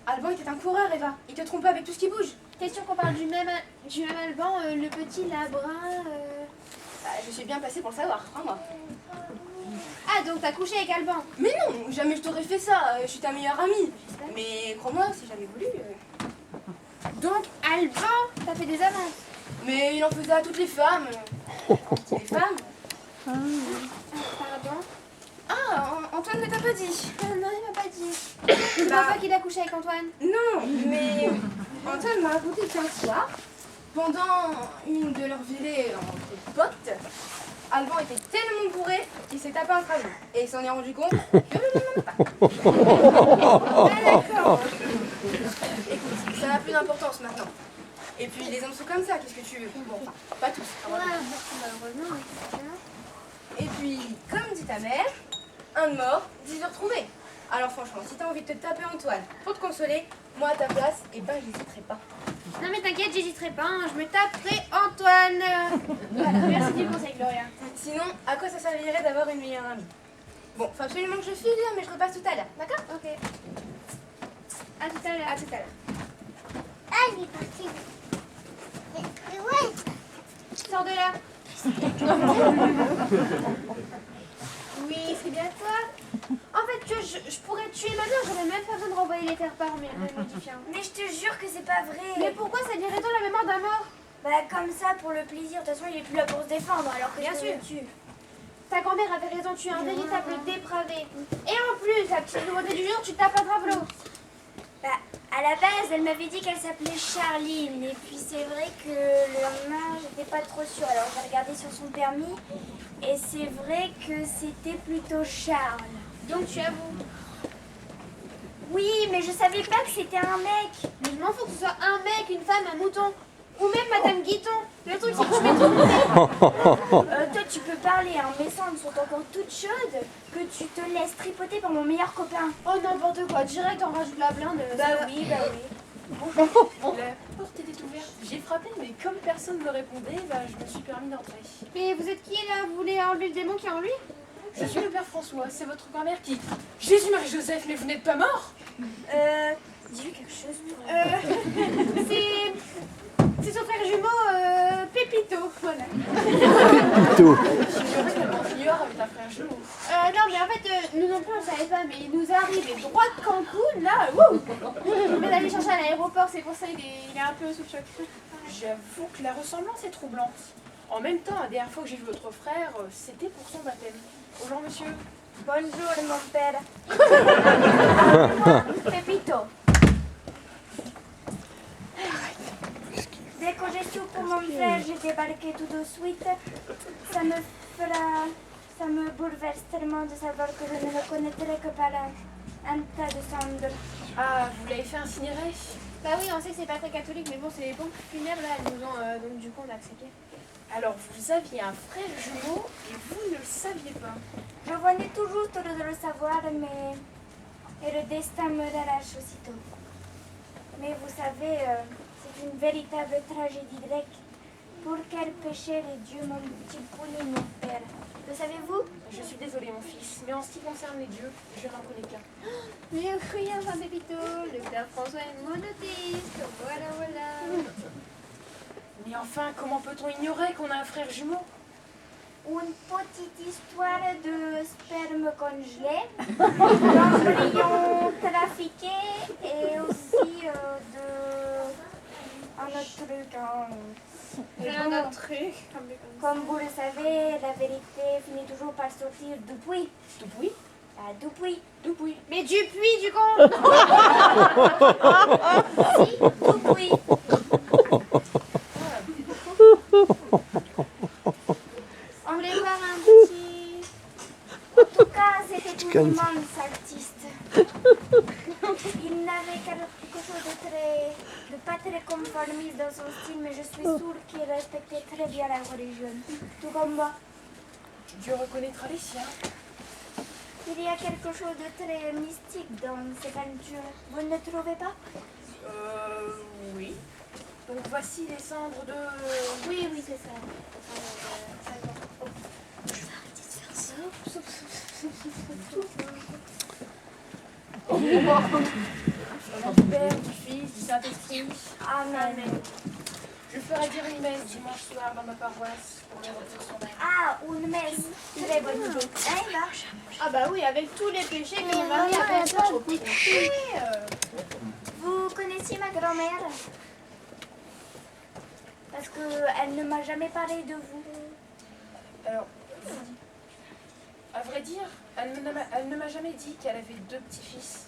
Alban était un coureur, Eva. Il te trompait avec tout ce qui bouge. Question qu'on parle du même Alban, le petit Labrin. Bah, je suis bien placée pour le savoir, crois-moi. Ah, donc t'as couché avec Alban? Mais non, jamais je t'aurais fait ça. Je suis ta meilleure amie. Mais crois-moi, si j'avais voulu. Donc Alban, t'as fait des avances? Mais il en faisait à toutes les femmes. Les femmes. Pardon? Ah, Antoine ne t'a pas dit. Ah non, il m'a pas dit. Tu vois pas qu'il a couché avec Antoine? Non, mais Antoine m'a raconté qu'un soir, pendant une de leurs veillées entre potes, Alban était tellement bourré qu'il s'est tapé un crâne. Et il s'en est rendu compte que je ne l'aimais pas. Ah d'accord. Écoute, ça n'a plus d'importance maintenant. Et puis les hommes sont comme ça, qu'est-ce que tu veux? Bon, enfin, pas tous. Malheureusement, Et puis, comme dit ta mère, un de mort, 10 de retrouvé. Alors franchement, si t'as envie de te taper Antoine pour te consoler, moi à ta place, eh ben j'hésiterai pas. Non mais t'inquiète, j'hésiterai pas, hein, je me taperai Antoine. Voilà, merci du conseil Gloria. Sinon, à quoi ça servirait d'avoir une meilleure amie? Bon, faut absolument que je file, mais je repasse tout à l'heure, d'accord? Ok. À tout à l'heure. À tout à l'heure. Ah, il est parti. Mais ouais. Sors de là. Oui, c'est bien toi. En fait, tu vois, je pourrais tuer ma mère, j'aurais même pas besoin de renvoyer les faire-part modifiants. Mais je te jure que c'est pas vrai. Mais pourquoi ça dirait toi la mémoire d'un mort? Bah comme ça, pour le plaisir. De toute façon, il est plus là pour se défendre, alors que Bien je sûr. le tue. Ta grand-mère avait raison, tu es un véritable dépravé. Et en plus, la petite nouveauté du jour, tu tapes un travelot. Bah, à la base, elle m'avait dit qu'elle s'appelait Charline. Et puis c'est vrai que le lendemain, j'étais pas trop sûre. Alors j'ai regardé sur son permis. Et c'est vrai que c'était plutôt Charles. Donc tu avoues. Oui, mais je savais pas que c'était un mec. Mais je m'en fous que ce soit un mec, une femme, un mouton. Ou même Madame Guiton. Le truc, c'est que tu m'es Toi, tu peux parler, hein. Mes cendres sont encore toutes chaudes. Que tu te laisses tripoter par mon meilleur copain. Oh n'importe quoi, direct on rajoute la blinde. Bah oui. La porte était ouverte. J'ai frappé, mais comme personne ne me répondait, bah, je me suis permis d'entrer. Mais vous êtes qui là? Vous voulez enlever le démon qui est en lui? Je suis le père François, c'est votre grand-mère qui... Jésus-Marie-Joseph, mais vous n'êtes pas mort? Dis-lui quelque chose. C'est son frère jumeau, Pépito, voilà. Tout. J'ignorais tellement figure avec un frère jumeau. Non mais en fait, nous non plus on savait pas, mais il nous arrive et droit de Cancun, là, wouh. On vient d'aller chercher à l'aéroport, c'est pour ça il est un peu sous le choc. J'avoue que la ressemblance est troublante. En même temps, la dernière fois que j'ai vu votre frère, c'était pour son baptême. Bonjour monsieur. Bonjour, mon père. Pepito. Dès que j'ai su pour mon frère, j'ai débarqué tout de suite. Ça me bouleverse tellement de savoir que je ne le connaîtrai que par un tas de cendres. Ah, vous l'avez fait incinérer? Bah oui, on sait que c'est pas très catholique, mais bon, c'est les pompes funèbres là, elles nous ont, donc du coup on a accepté. Alors, vous aviez un frère jumeau et vous ne le saviez pas. Je venais tout juste de le savoir, mais et le destin me l'arrache aussitôt. Mais vous savez, c'est une véritable tragédie grecque. Pour quel péché les dieux m'ont-ils puni, mon père? Le savez-vous? Je suis désolée, mon fils, mais en ce qui concerne les dieux, je n'en connais qu'un. Mais oui, enfin Pépito, le père François est monothéiste, voilà. Mais enfin, comment peut-on ignorer qu'on a un frère jumeau? Une petite histoire de sperme congelé, d'embryons trafiqués et aussi un autre truc. Un autre truc. Comme vous le savez, la vérité finit toujours par sortir du puits. Du bruit? Bah, Dupuis. Dupuis. Mais Dupuis, du con. Si, Dupuis. On voulait voir un petit... En tout cas, c'était Can- une immense artiste. Il n'avait quelque chose de pas très conformiste dans son style, mais je suis sûre qu'il respectait très bien la religion. Tout comme moi. Dieu reconnaîtra les siens. Il y a quelque chose de très mystique dans ces peintures. Vous ne trouvez pas? Oui. Donc voici les cendres de... Oui, oui, c'est ça. Du Père, du Fils, du Saint-Esprit. Amen. Je ferai dire une messe dimanche soir dans ma paroisse pour les retour son âme. Ah, une messe. Très bonne idée. Hein, Eva? Ah bah oui, avec tous les péchés que mon mari a fait ça. Vous connaissiez ma grand-mère? Parce qu'elle ne m'a jamais parlé de vous. Alors, à vrai dire, elle ne m'a jamais dit qu'elle avait 2 petits-fils.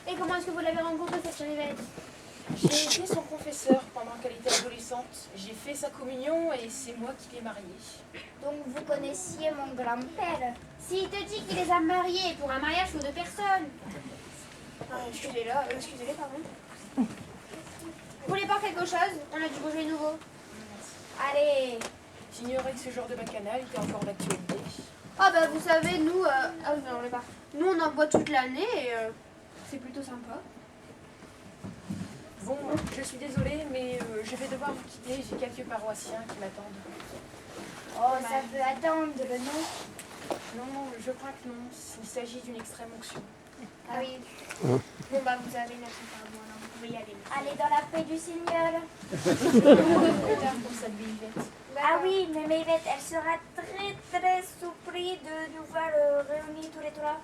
Et comment est-ce que vous l'avez rencontré, cette Charivette? J'ai été son confesseur pendant qu'elle était adolescente. J'ai fait sa communion et c'est moi qui l'ai mariée. Donc vous connaissiez mon grand-père? S'il te dit qu'il les a mariés pour un mariage pour 2 personnes. Excusez-les, pardon. Vous voulez pas quelque chose? On a du projet nouveau. Allez, J'ignorais que ce genre de bacchanal était encore d'actualité. Ah bah vous savez, nous... Ah oui, non, on l'est pas. Nous, on en boit toute l'année et c'est plutôt sympa. Bon, je suis désolée, mais je vais devoir vous quitter. J'ai quelques paroissiens qui m'attendent. oh, ça peut attendre, non? Non, je crois que non. Il s'agit d'une extrême onction. Ah oui. Bon bah vous avez notre pardon, alors vous pouvez y aller. Allez dans la paix du Seigneur. Pour cette vie Yvette. Ah oui, mais Maëvette, elle sera très très surprise de nous voir réunis tous les 3.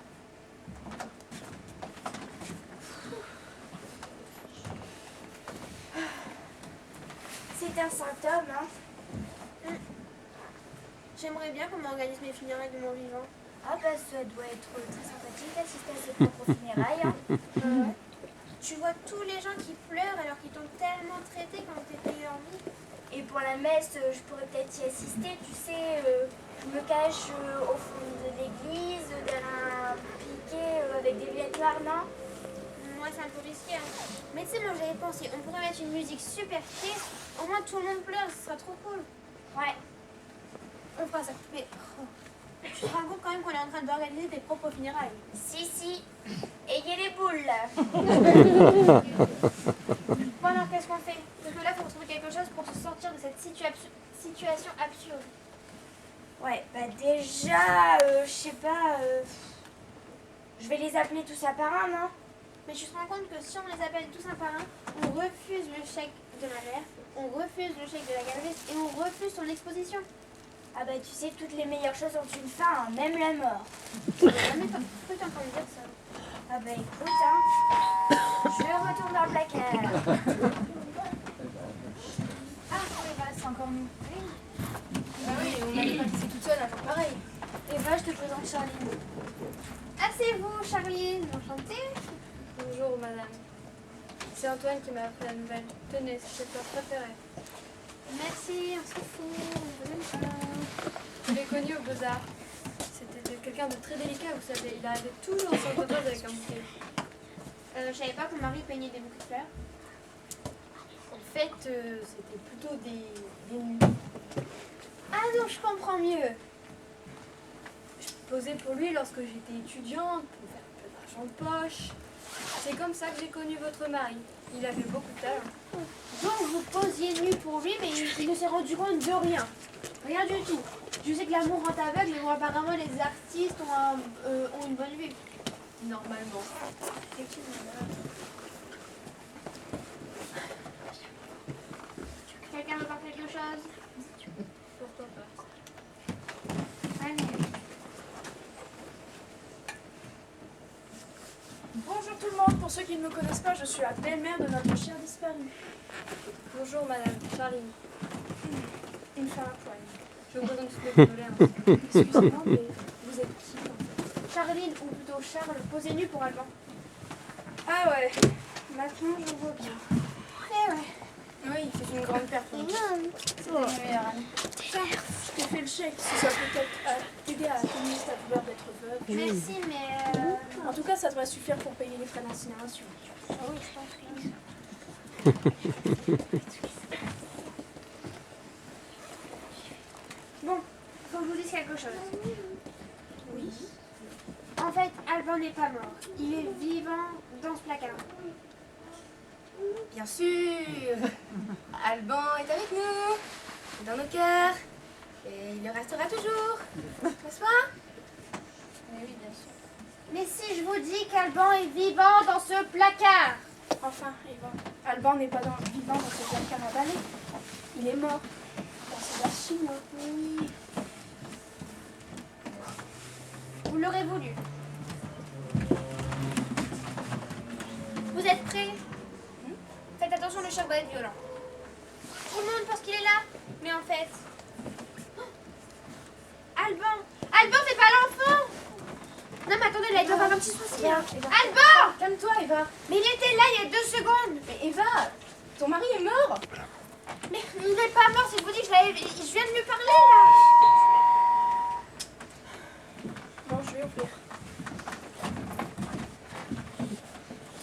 C'est un symptôme, hein? J'aimerais bien qu'on m'organise mes funérailles de mon vivant. Ah bah ça doit être très sympathique d'assister à ses propres funérailles, hein? Tu vois tous les gens qui pleurent alors qu'ils t'ont tellement traité quand t'étais en vie. Et pour la messe, je pourrais peut-être y assister, tu sais, je me cache au fond de l'église, derrière un piquet avec des lunettes noires, non? Moi, c'est un peu risqué. Hein. Mais tu sais, moi j'avais pensé, on pourrait mettre une musique super triste. Au moins tout le monde pleure, ce sera trop cool. Ouais. On fera ça. Mais tu te rends compte quand même qu'on est en train d'organiser tes propres funérailles. Si, ayez les boules. Bon alors, qu'est-ce qu'on fait? Parce que là, il faut trouver quelque chose pour se sortir de cette situation absurde. Ouais, bah déjà, je sais pas, je vais les appeler tous un par un, non? Mais tu te rends compte que si on les appelle tous un par un, on refuse le chèque de ma mère, on refuse le chèque de la galeriste et on refuse son exposition. Ah bah tu sais, toutes les meilleures choses ont une fin, hein, même la mort. Mais pourquoi t'es en train de dire ça? Ah bah écoute, hein, je retourne dans le placard. Ah, oui, bah, c'est encore nous. Ah oui, on n'allait pas laisser toute seule à faire pareil. Eva, je te présente Charline. Asseyez-vous, Charline. Enchantée. Bonjour madame. C'est Antoine qui m'a appris la nouvelle. Tenez, c'est cette fleur préférée. Merci, on s'en fout, on veut même pas. Je l'ai connu au Beaux-Arts. C'était quelqu'un de très délicat, vous savez. Il arrivait toujours sans photos avec un bouquet. Je savais pas que Marie peignait des bouquets de fleurs. En fait, c'était plutôt des nus. Ah non, je comprends mieux. Je posais pour lui lorsque j'étais étudiante, pour faire un peu d'argent de poche. C'est comme ça que j'ai connu votre mari. Il avait beaucoup de talent. Donc vous posiez nu pour lui, mais il ne s'est rendu compte de rien. Rien du tout. Je sais que l'amour rend aveugle, mais bon, apparemment les artistes ont une bonne vue. Normalement. Quelqu'un veut voir quelque chose? Pourquoi pas? Allez. Bonjour tout le monde, pour ceux qui ne me connaissent pas, je suis la belle-mère de notre chien disparu. Bonjour madame, Charline. Une femme à poil. Je Je vous présente toutes mes condoléances. Excusez-moi, mais vous êtes qui en fait? Charline, ou plutôt Charles, posez nu pour Alban. Ah ouais, maintenant je vois bien. Eh ouais. Oui, c'est une grande perte. C'est mon meilleur ami. Tiens, je t'ai fait le chèque, si ça peut peut-être t'aider à atténuer ta douleur d'être veuve. Merci, mais En tout cas, ça devrait suffire pour payer les frais d'incinération. Ah oui, je pense que... Bon, faut que je vous dise quelque chose. Oui. En fait, Alban n'est pas mort. Il est vivant dans ce placard. Bien sûr. Alban est avec nous, dans nos cœurs, et il le restera toujours, n'est-ce pas? Mais oui, bien sûr. Mais si je vous dis qu'Alban est vivant dans ce placard? Enfin, Eva, Alban n'est pas vivant dans ce placard à balai. Il est mort dans ce vase chinois. Oui. Vous l'aurez voulu. Vous êtes prêts? Faites attention, le choc va être violent. Tout le monde pense qu'il est là, mais en fait... Oh, Alban! Alban, c'est pas l'enfant! Non mais attendez, là, il doit avoir un petit souci. Hein. Alban! Calme-toi, Eva. Mais il était là il y a 2 secondes! Mais Eva, ton mari est mort. Mais il n'est pas mort, si je vous dis que je viens de lui parler là! Bon, je vais ouvrir.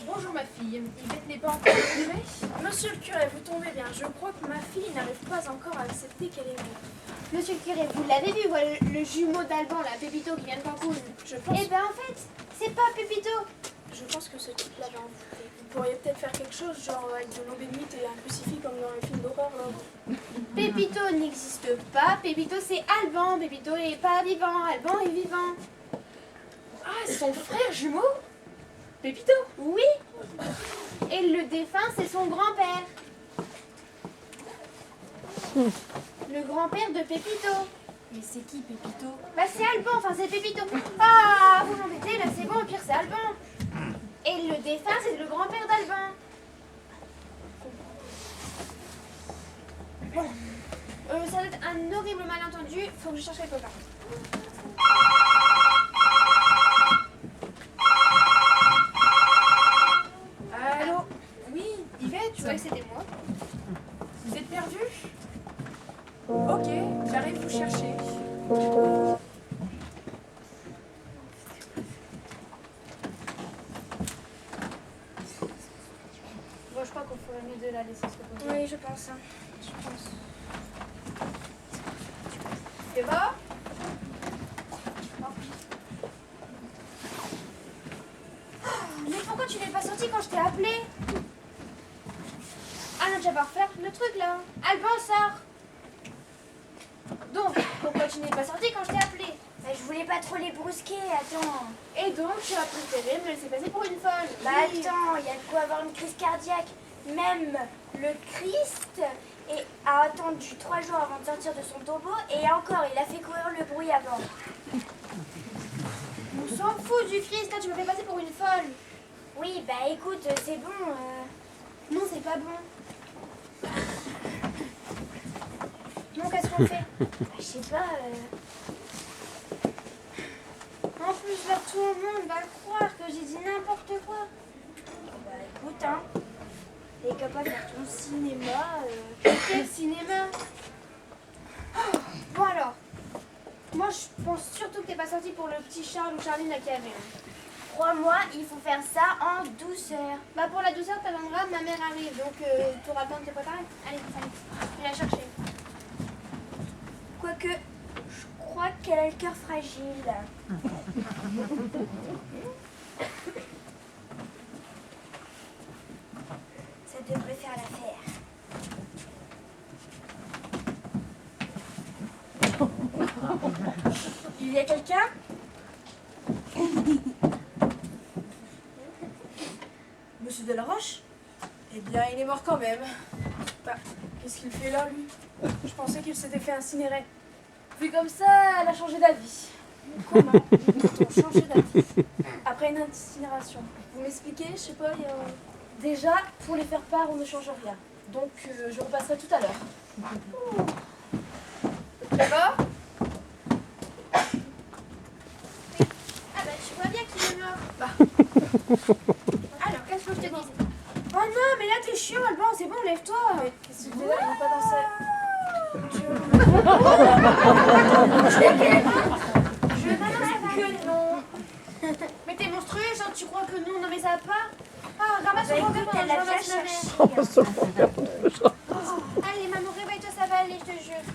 Bonjour ma fille, Yvette n'est pas encore arrivée. Monsieur le curé, vous tombez bien. Je crois que ma fille n'arrive pas encore à accepter qu'elle est morte. Monsieur le curé, vous l'avez vu, voilà, le jumeau d'Alban, la Pépito qui vient de Cancun. Je pense, Eh ben en fait, c'est pas Pépito! je pense que ce type l'avait envoûté. Vous pourriez peut-être faire quelque chose, genre avec de l'eau bénite et un crucifix comme dans les films d'horreur. Là. Pépito n'existe pas, Pépito c'est Alban, Pépito n'est pas vivant, Alban est vivant. Ah, son frère jumeau Pépito. Oui! Et le défunt c'est son grand-père. Le grand-père de Pépito. Mais c'est qui Pépito? Bah c'est Alban, enfin c'est Pépito. Ah, vous m'embêtez, là c'est bon, au pire c'est Alban. Et le défunt c'est le grand-père d'Alban. Bon, ça doit être un horrible malentendu, faut que je cherche les copains. Allô? Oui, Yvette, Je croyais que c'était moi. vous êtes perdu? Ok, j'arrive vous chercher. Bon, je crois qu'on ferait mieux de la laisser se reposer. Oui, je pense. Hein. Je pense. Eva? Mais pourquoi tu n'es pas sorti quand je t'ai appelé? Ah non, tu vas pas refaire le truc là. Alban sort. Donc, pourquoi tu n'es pas sorti quand je t'ai appelé? Bah, je voulais pas trop les brusquer, attends. Et donc, tu as préféré me laisser passer pour une folle. Bah Oui. attends, il y a de quoi avoir une crise cardiaque. Même le Christ a attendu 3 jours avant de sortir de son tombeau et encore, il a fait courir le bruit avant. On s'en fout du Christ, là tu me fais passer pour une folle. Oui, bah écoute, c'est bon. Non, c'est pas bon. Non, qu'est-ce qu'on fait? Bah, je sais pas. En plus, là, tout le monde va croire que j'ai dit n'importe quoi. Bah écoute, hein. T'es capable de faire ton cinéma. Quel cinéma? Bon alors, moi je pense surtout que t'es pas sorti pour le petit Charles ou Charline là qui avait. Crois-moi, il faut faire ça en douceur. Bah pour la douceur, t'attendras, ma mère arrive, donc t'auras le temps de te préparer. Allez, salut. Je vais la chercher. Quoique, je crois qu'elle a le cœur fragile. Ça devrait faire l'affaire. Il y a quelqu'un? Monsieur Delaroche? Eh bien, il est mort quand même. Bah, qu'est-ce qu'il fait là, lui? Je pensais qu'il s'était fait incinérer. Vu comme ça, elle a changé d'avis. Comment peut-on changer d'avis après une incinération? Vous m'expliquez? Je sais pas, il y a... Déjà, pour les faire part, on ne change rien. Donc, je repasserai tout à l'heure. Eva? Alors, qu'est-ce que je te dis? Oh non, mais là t'es chiant, Alban, c'est bon, lève-toi. S'il te plaît, on va pas danser. Que non. Mais t'es monstrueuse, hein, tu crois que non, non mais ça va pas? Ah, ramasse Bah ton écoute, pantalon, elle l'a je déjà ramasse la cherché. mère. Allez, maman, réveille-toi, ça va aller, je te jure.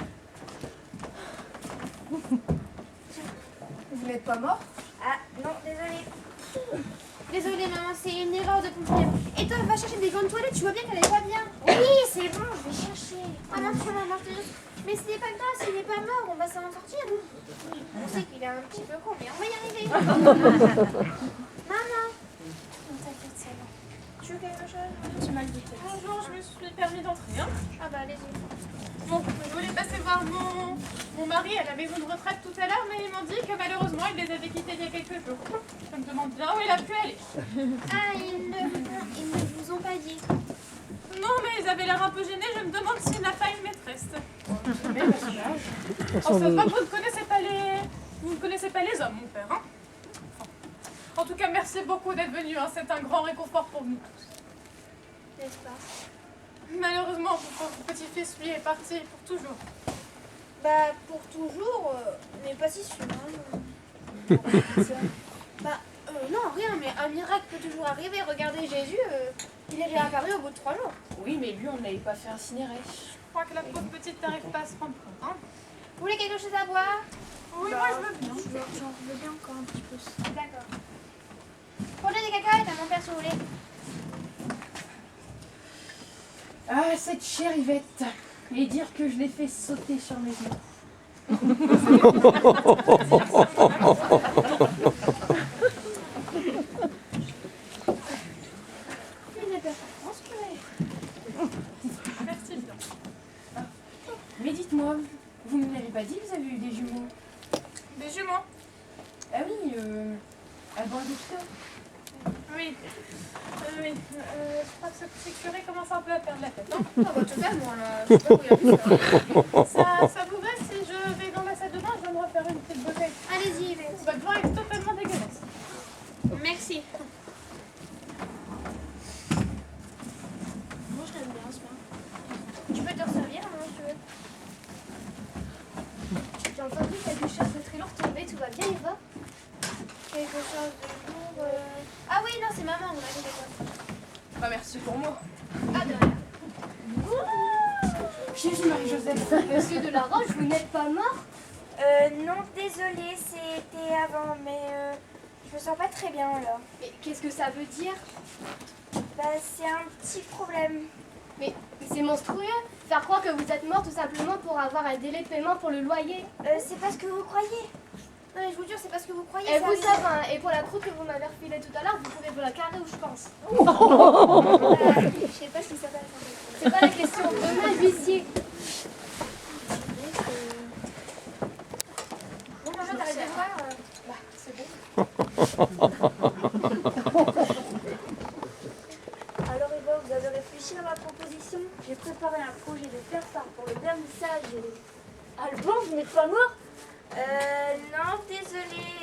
Vous n'êtes pas mort? Ah non, désolée. Désolée, maman, c'est une erreur de pompier. Et toi, va chercher des gants de toilette, tu vois bien qu'elle est pas bien. Oui, c'est bon, je vais chercher. Ah non, tu maman, je te jure. Mais ce n'est pas grave, s'il n'est pas mort, on va s'en sortir. On sait qu'il est un petit peu con, mais on va y arriver. Maman. T'inquiète, c'est bon. Tu veux quelque chose? Tu m'as le dit. Bonjour, je me suis permis d'entrer. Hein. Ah bah, allez-y. Bon, je voulais passer voir mon mari à la maison de retraite tout à l'heure, mais ils m'ont dit que malheureusement, il les avait quittés il y a quelques jours. Je me demande bien où il a pu aller. Ah, ils ne vous ont pas dit. Non, mais ils avaient l'air un peu gênés, je me demande s'il n'a pas une maîtresse. Enfin, je crois que vous ne connaissez pas les hommes, mon père, hein. En tout cas, merci beaucoup d'être venu, hein. C'est un grand réconfort pour nous tous. N'est-ce pas? Malheureusement, votre petit-fils, lui, est parti pour toujours. Bah, pour toujours, mais pas si sûr. Hein. Non, rien, mais un miracle peut toujours arriver. Regardez Jésus, il est réapparu au bout de 3 jours. Oui, mais lui, on ne l'avait pas fait incinérer. Je crois que la pauvre petite n'arrive pas à se rendre compte, hein. Vous voulez quelque chose à boire? Oui, moi, je veux bien. J'en veux bien encore un petit peu. D'accord. Prenez des cacahuètes à mon père si vous voulez. Ah, cette chère Yvette. Et dire que je l'ai fait sauter sur mes genoux. Merci bien. Mais dites-moi, vous ne m'avez pas dit que vous avez eu des jumeaux? Des jumeaux? Ah oui, Alban et Victor. Oui. Oui. Je crois que ce petit curé commence un peu à perdre la tête, hein. Ah bah totalement là, je sais pas où il a vu ça. Ça vous va si je vais dans la salle de bain? Je vais me refaire une petite bouteille. Allez-y, Yvette. Votre vin est totalement dégueulasse. Merci. Moi, je l'aime bien, ce pain. Tu peux te resservir, hein, si tu veux. J'ai entendu quelque chose de très lourd tomber, tout va bien, Eva? Quelque chose de lourd. Ah oui, non, c'est maman, on a fait quoi. Bah merci pour moi. Ah, de rien. Jésus Marie-Joseph. Monsieur de la Roche, vous n'êtes pas mort? Non, désolée, c'était avant, mais je me sens pas très bien là. Mais qu'est-ce que ça veut dire? Bah, c'est un petit problème. Mais c'est monstrueux. Faire croire que vous êtes mort tout simplement pour avoir un délai de paiement pour le loyer. C'est pas ce que vous croyez. Non, mais je vous jure, c'est pas ce que vous croyez. Et ça vous arrive. savez, hein, et pour la croûte que vous m'avez refilée tout à l'heure, vous pouvez vous la carrer où je pense. Je sais pas si ça va. C'est pas la question. Demain, huissier. Bon, maman, t'arrêtes de voir. Bah, c'est bon. Alors Eva, vous avez réfléchi à ma proposition? J'ai préparé un projet de faire-part pour le vernissage. Alban, vous n'êtes pas mort? Non, désolée.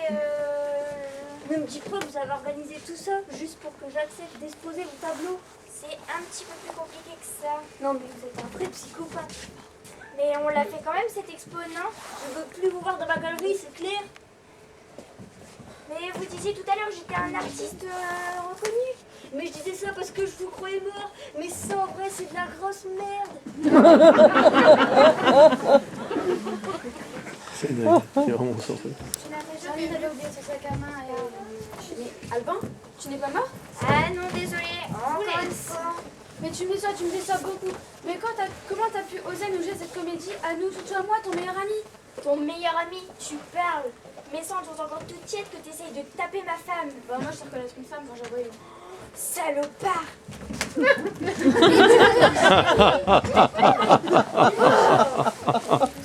Ne me dites pas que vous avez organisé tout ça juste pour que j'accepte d'exposer vos tableaux. C'est un petit peu plus compliqué que ça. Non, mais vous êtes un vrai psychopathe. Mais on l'a fait quand même cette expo, non? Je veux plus vous voir dans ma galerie, c'est clair? Mais vous disiez tout à l'heure que j'étais un artiste reconnu. Mais je disais ça parce que je vous croyais mort. Mais ça, en vrai, c'est de la grosse merde. C'est dingue. C'est vraiment sorti. Tu n'avais jamais d'aller oublier ce sac à main. Mais Alban, tu n'es pas mort? Ah non, désolée. Encore une laisse. fois. Mais tu me déçois beaucoup. Mais comment t'as pu oser nous jouer cette comédie à nous, toi, moi, ton meilleur ami? Ton meilleur ami, tu parles. Mes cendres sont encore toutes tièdes que tu essayes de taper ma femme. Bah moi, je te reconnais qu'une femme quand j'en vois une. Salopard. Je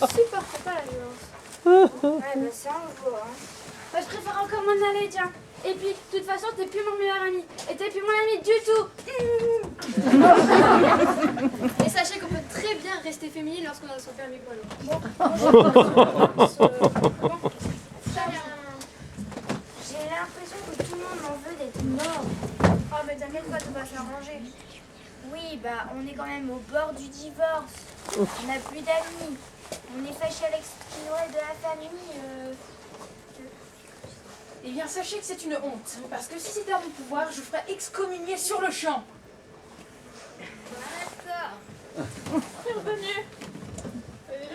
supporte pas la violence. Ouais, bah ça, on voit. Hein. Bah, je préfère encore m'en aller, tiens. Et puis, de toute façon, t'es plus mon meilleur ami. Et t'es plus mon ami du tout. Et sachez qu'on peut très bien rester féminine lorsqu'on a son permis poids lourd. J'ai l'impression que tout le monde m'en veut d'être mort. Oui, bah on est quand même au bord du divorce. On n'a plus d'amis. On est fâché à l'exclusion de la famille. Eh bien, sachez que c'est une honte, parce que si c'était à mon pouvoir, je vous ferais excommunier sur le champ. Bienvenue.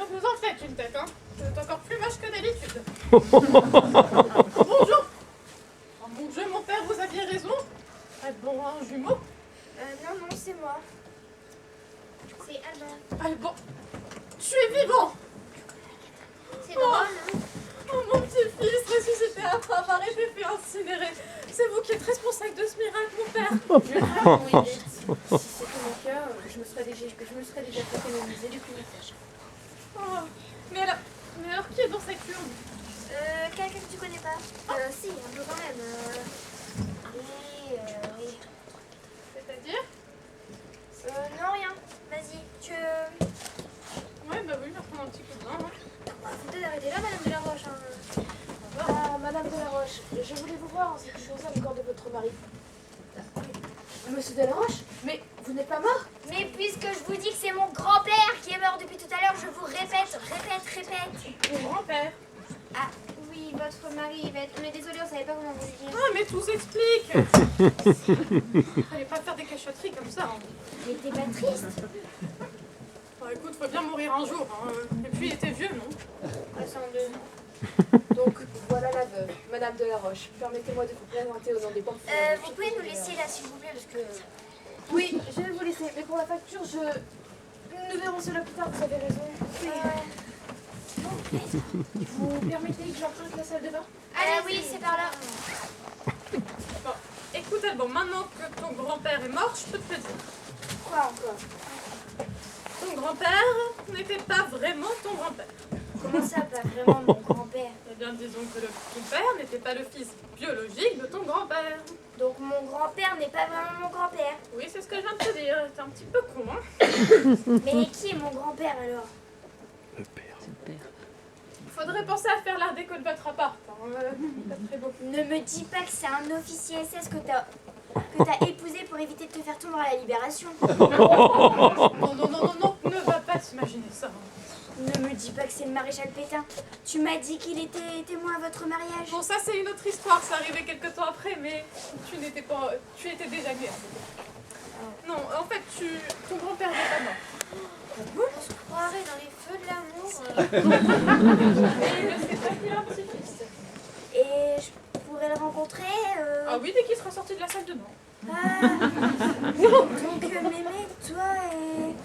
Vous en faites une tête, hein. Vous êtes encore plus moche que d'habitude. Bonjour. Oh mon Dieu, mon père, vous aviez raison. Ah bon, un jumeau. Non, c'est moi. C'est Albin. Ah bon, tu es vivant. C'est drôle, hein? Oh mon petit-fils, ressuscité après avoir été fait incinérer. C'est vous qui êtes responsable de ce miracle, mon père. Oui, vite. Si c'était mon cas, je me serais déjà fait canoniser depuis le message. Oh, mais alors qui est dans cette urne? Quelqu'un que tu connais pas Si, un peu quand même. Oui. C'est-à-dire? Non, rien. Vas-y, Ouais, bah oui, je vais reprendre un petit coup de main. Hein. Vous devez arrêter là, Madame de la Roche. Madame Delaroche, je voulais vous voir en sécurisant le corps de votre mari. Monsieur Delaroche, mais vous n'êtes pas mort? Mais puisque je vous dis que c'est mon grand-père qui est mort depuis tout à l'heure, je vous répète. Mon grand-père. Ah, oui, votre mari, il va être... On est désolé, on savait pas comment vous le dire. Ah, mais tout s'explique. Fallait pas faire des cachotteries comme ça. Hein. Mais t'es pas triste? Bon, écoute, faut bien mourir un jour. Hein. Et puis, il était vieux, non? Ah, c'est en deux. Donc, voilà la veuve, Madame Delaroche. Permettez-moi de vous présenter au nom des portes. Vous pouvez nous laisser là, s'il vous plaît, parce que... Oui, je vais vous laisser, mais pour la facture, nous verrons cela plus tard, vous avez raison. Vous permettez que j'emprunte la salle de bain? oui, c'est par là. Bon, écoute, Alban, maintenant que ton grand-père est mort, je peux te le dire. Quoi encore? Ton grand-père n'était pas vraiment ton grand-père. Comment ça, pas vraiment mon grand-père? Eh bien, disons que ton père n'était pas le fils biologique de ton grand-père. Donc mon grand-père n'est pas vraiment mon grand-père. Oui, c'est ce que je viens de te dire. T'es un petit peu con, hein? Mais qui est mon grand-père alors? Le père. Il faudrait penser à faire l'art déco de votre appart. Hein. Pas très beau. Ne me dis pas que c'est un officier SS que t'as épousé pour éviter de te faire tomber à la libération. Non, ne va pas t'imaginer ça. Ne me dis pas que c'est le maréchal Pétain. Tu m'as dit qu'il était témoin à votre mariage. Bon, ça c'est une autre histoire, ça arrivait quelques temps après, mais tu étais déjà née. Non, en fait, ton grand-père n'est pas mort. On se croirait dans les feux de l'amour. Mais il ne sait pas qu'il a un petit-fils. Et je pourrais le rencontrer Ah oui, dès qu'il sera sorti de la salle de bain. Donc Mémé, toi et...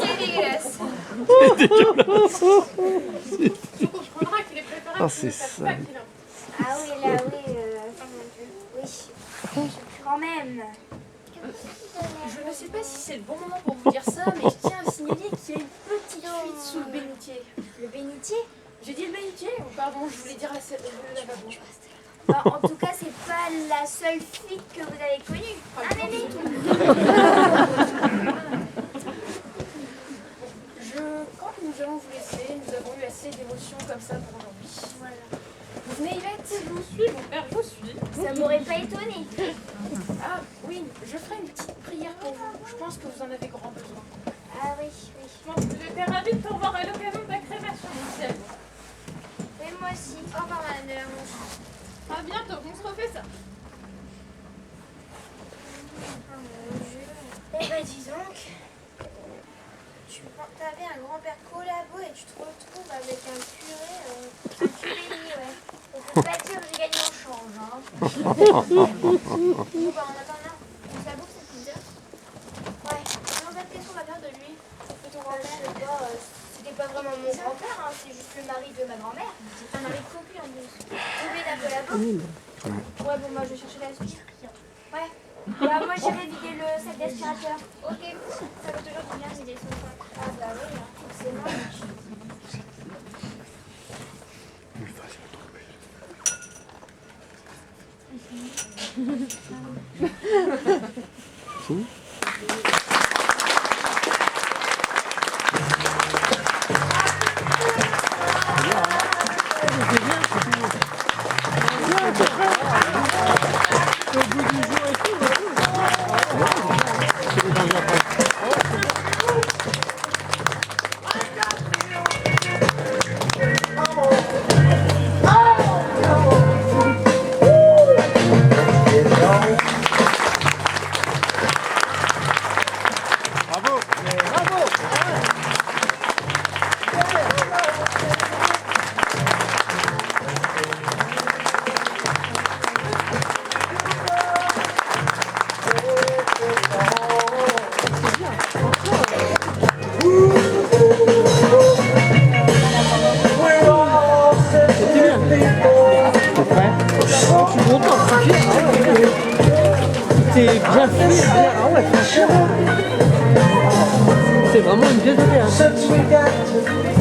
C'est dégueulasse. Tu comprendras qu'il est préférable Ah, que c'est ne sache ça. pas qu'il a. Ah oui, là, oui. Oui, quand même. Je ne sais pas si c'est le bon moment pour vous dire ça, mais je tiens à signaler qu'il y a une petite fuite sous le bénitier. Le bénitier? J'ai dit le bénitier? Oh, pardon, je voulais dire le lavabo. Bah, en tout cas, c'est pas la seule fuite que vous avez connue. Ah, Mémé? Je crois que nous allons vous laisser. Nous avons eu assez d'émotions comme ça pour aujourd'hui. Voilà. Vous venez, Yvette? Je vous suis, mon père, je vous suis. Ça m'aurait pas étonné. Ah oui, je ferai une petite prière pour vous. Je pense que vous en avez grand besoin. Ah oui. Bon, j'étais ravie de te revoir à l'occasion de ta crémation, mon ciel. Et moi aussi. Au revoir, Madame de la Roche. À bientôt, on se refait ça. Eh ben, dis donc. T'avais un grand-père collabo et tu te retrouves avec un curé, ouais. On peut pas dire que j'ai gagné en change, hein. Bon, bah, en attendant, on s'avoue que c'est pizza. Ouais. Alors, qu'est-ce qu'on va faire de lui? De ton Je grand-père? sais pas, c'était pas vraiment mon grand-père, hein, c'est juste le mari de ma grand-mère. C'est un mari de cocu en plus. Trouvé d'un collabo. Ouais, bon, moi je vais chercher l'aspire. Ouais. Bah, moi j'irai vider le sac d'aspirateur. Ok, ça veut toujours bien vider son sac. Ah bah oui, hein, forcément. Bien, c'est bien fait. Ah ouais, c'est vraiment une pièce de théâtre.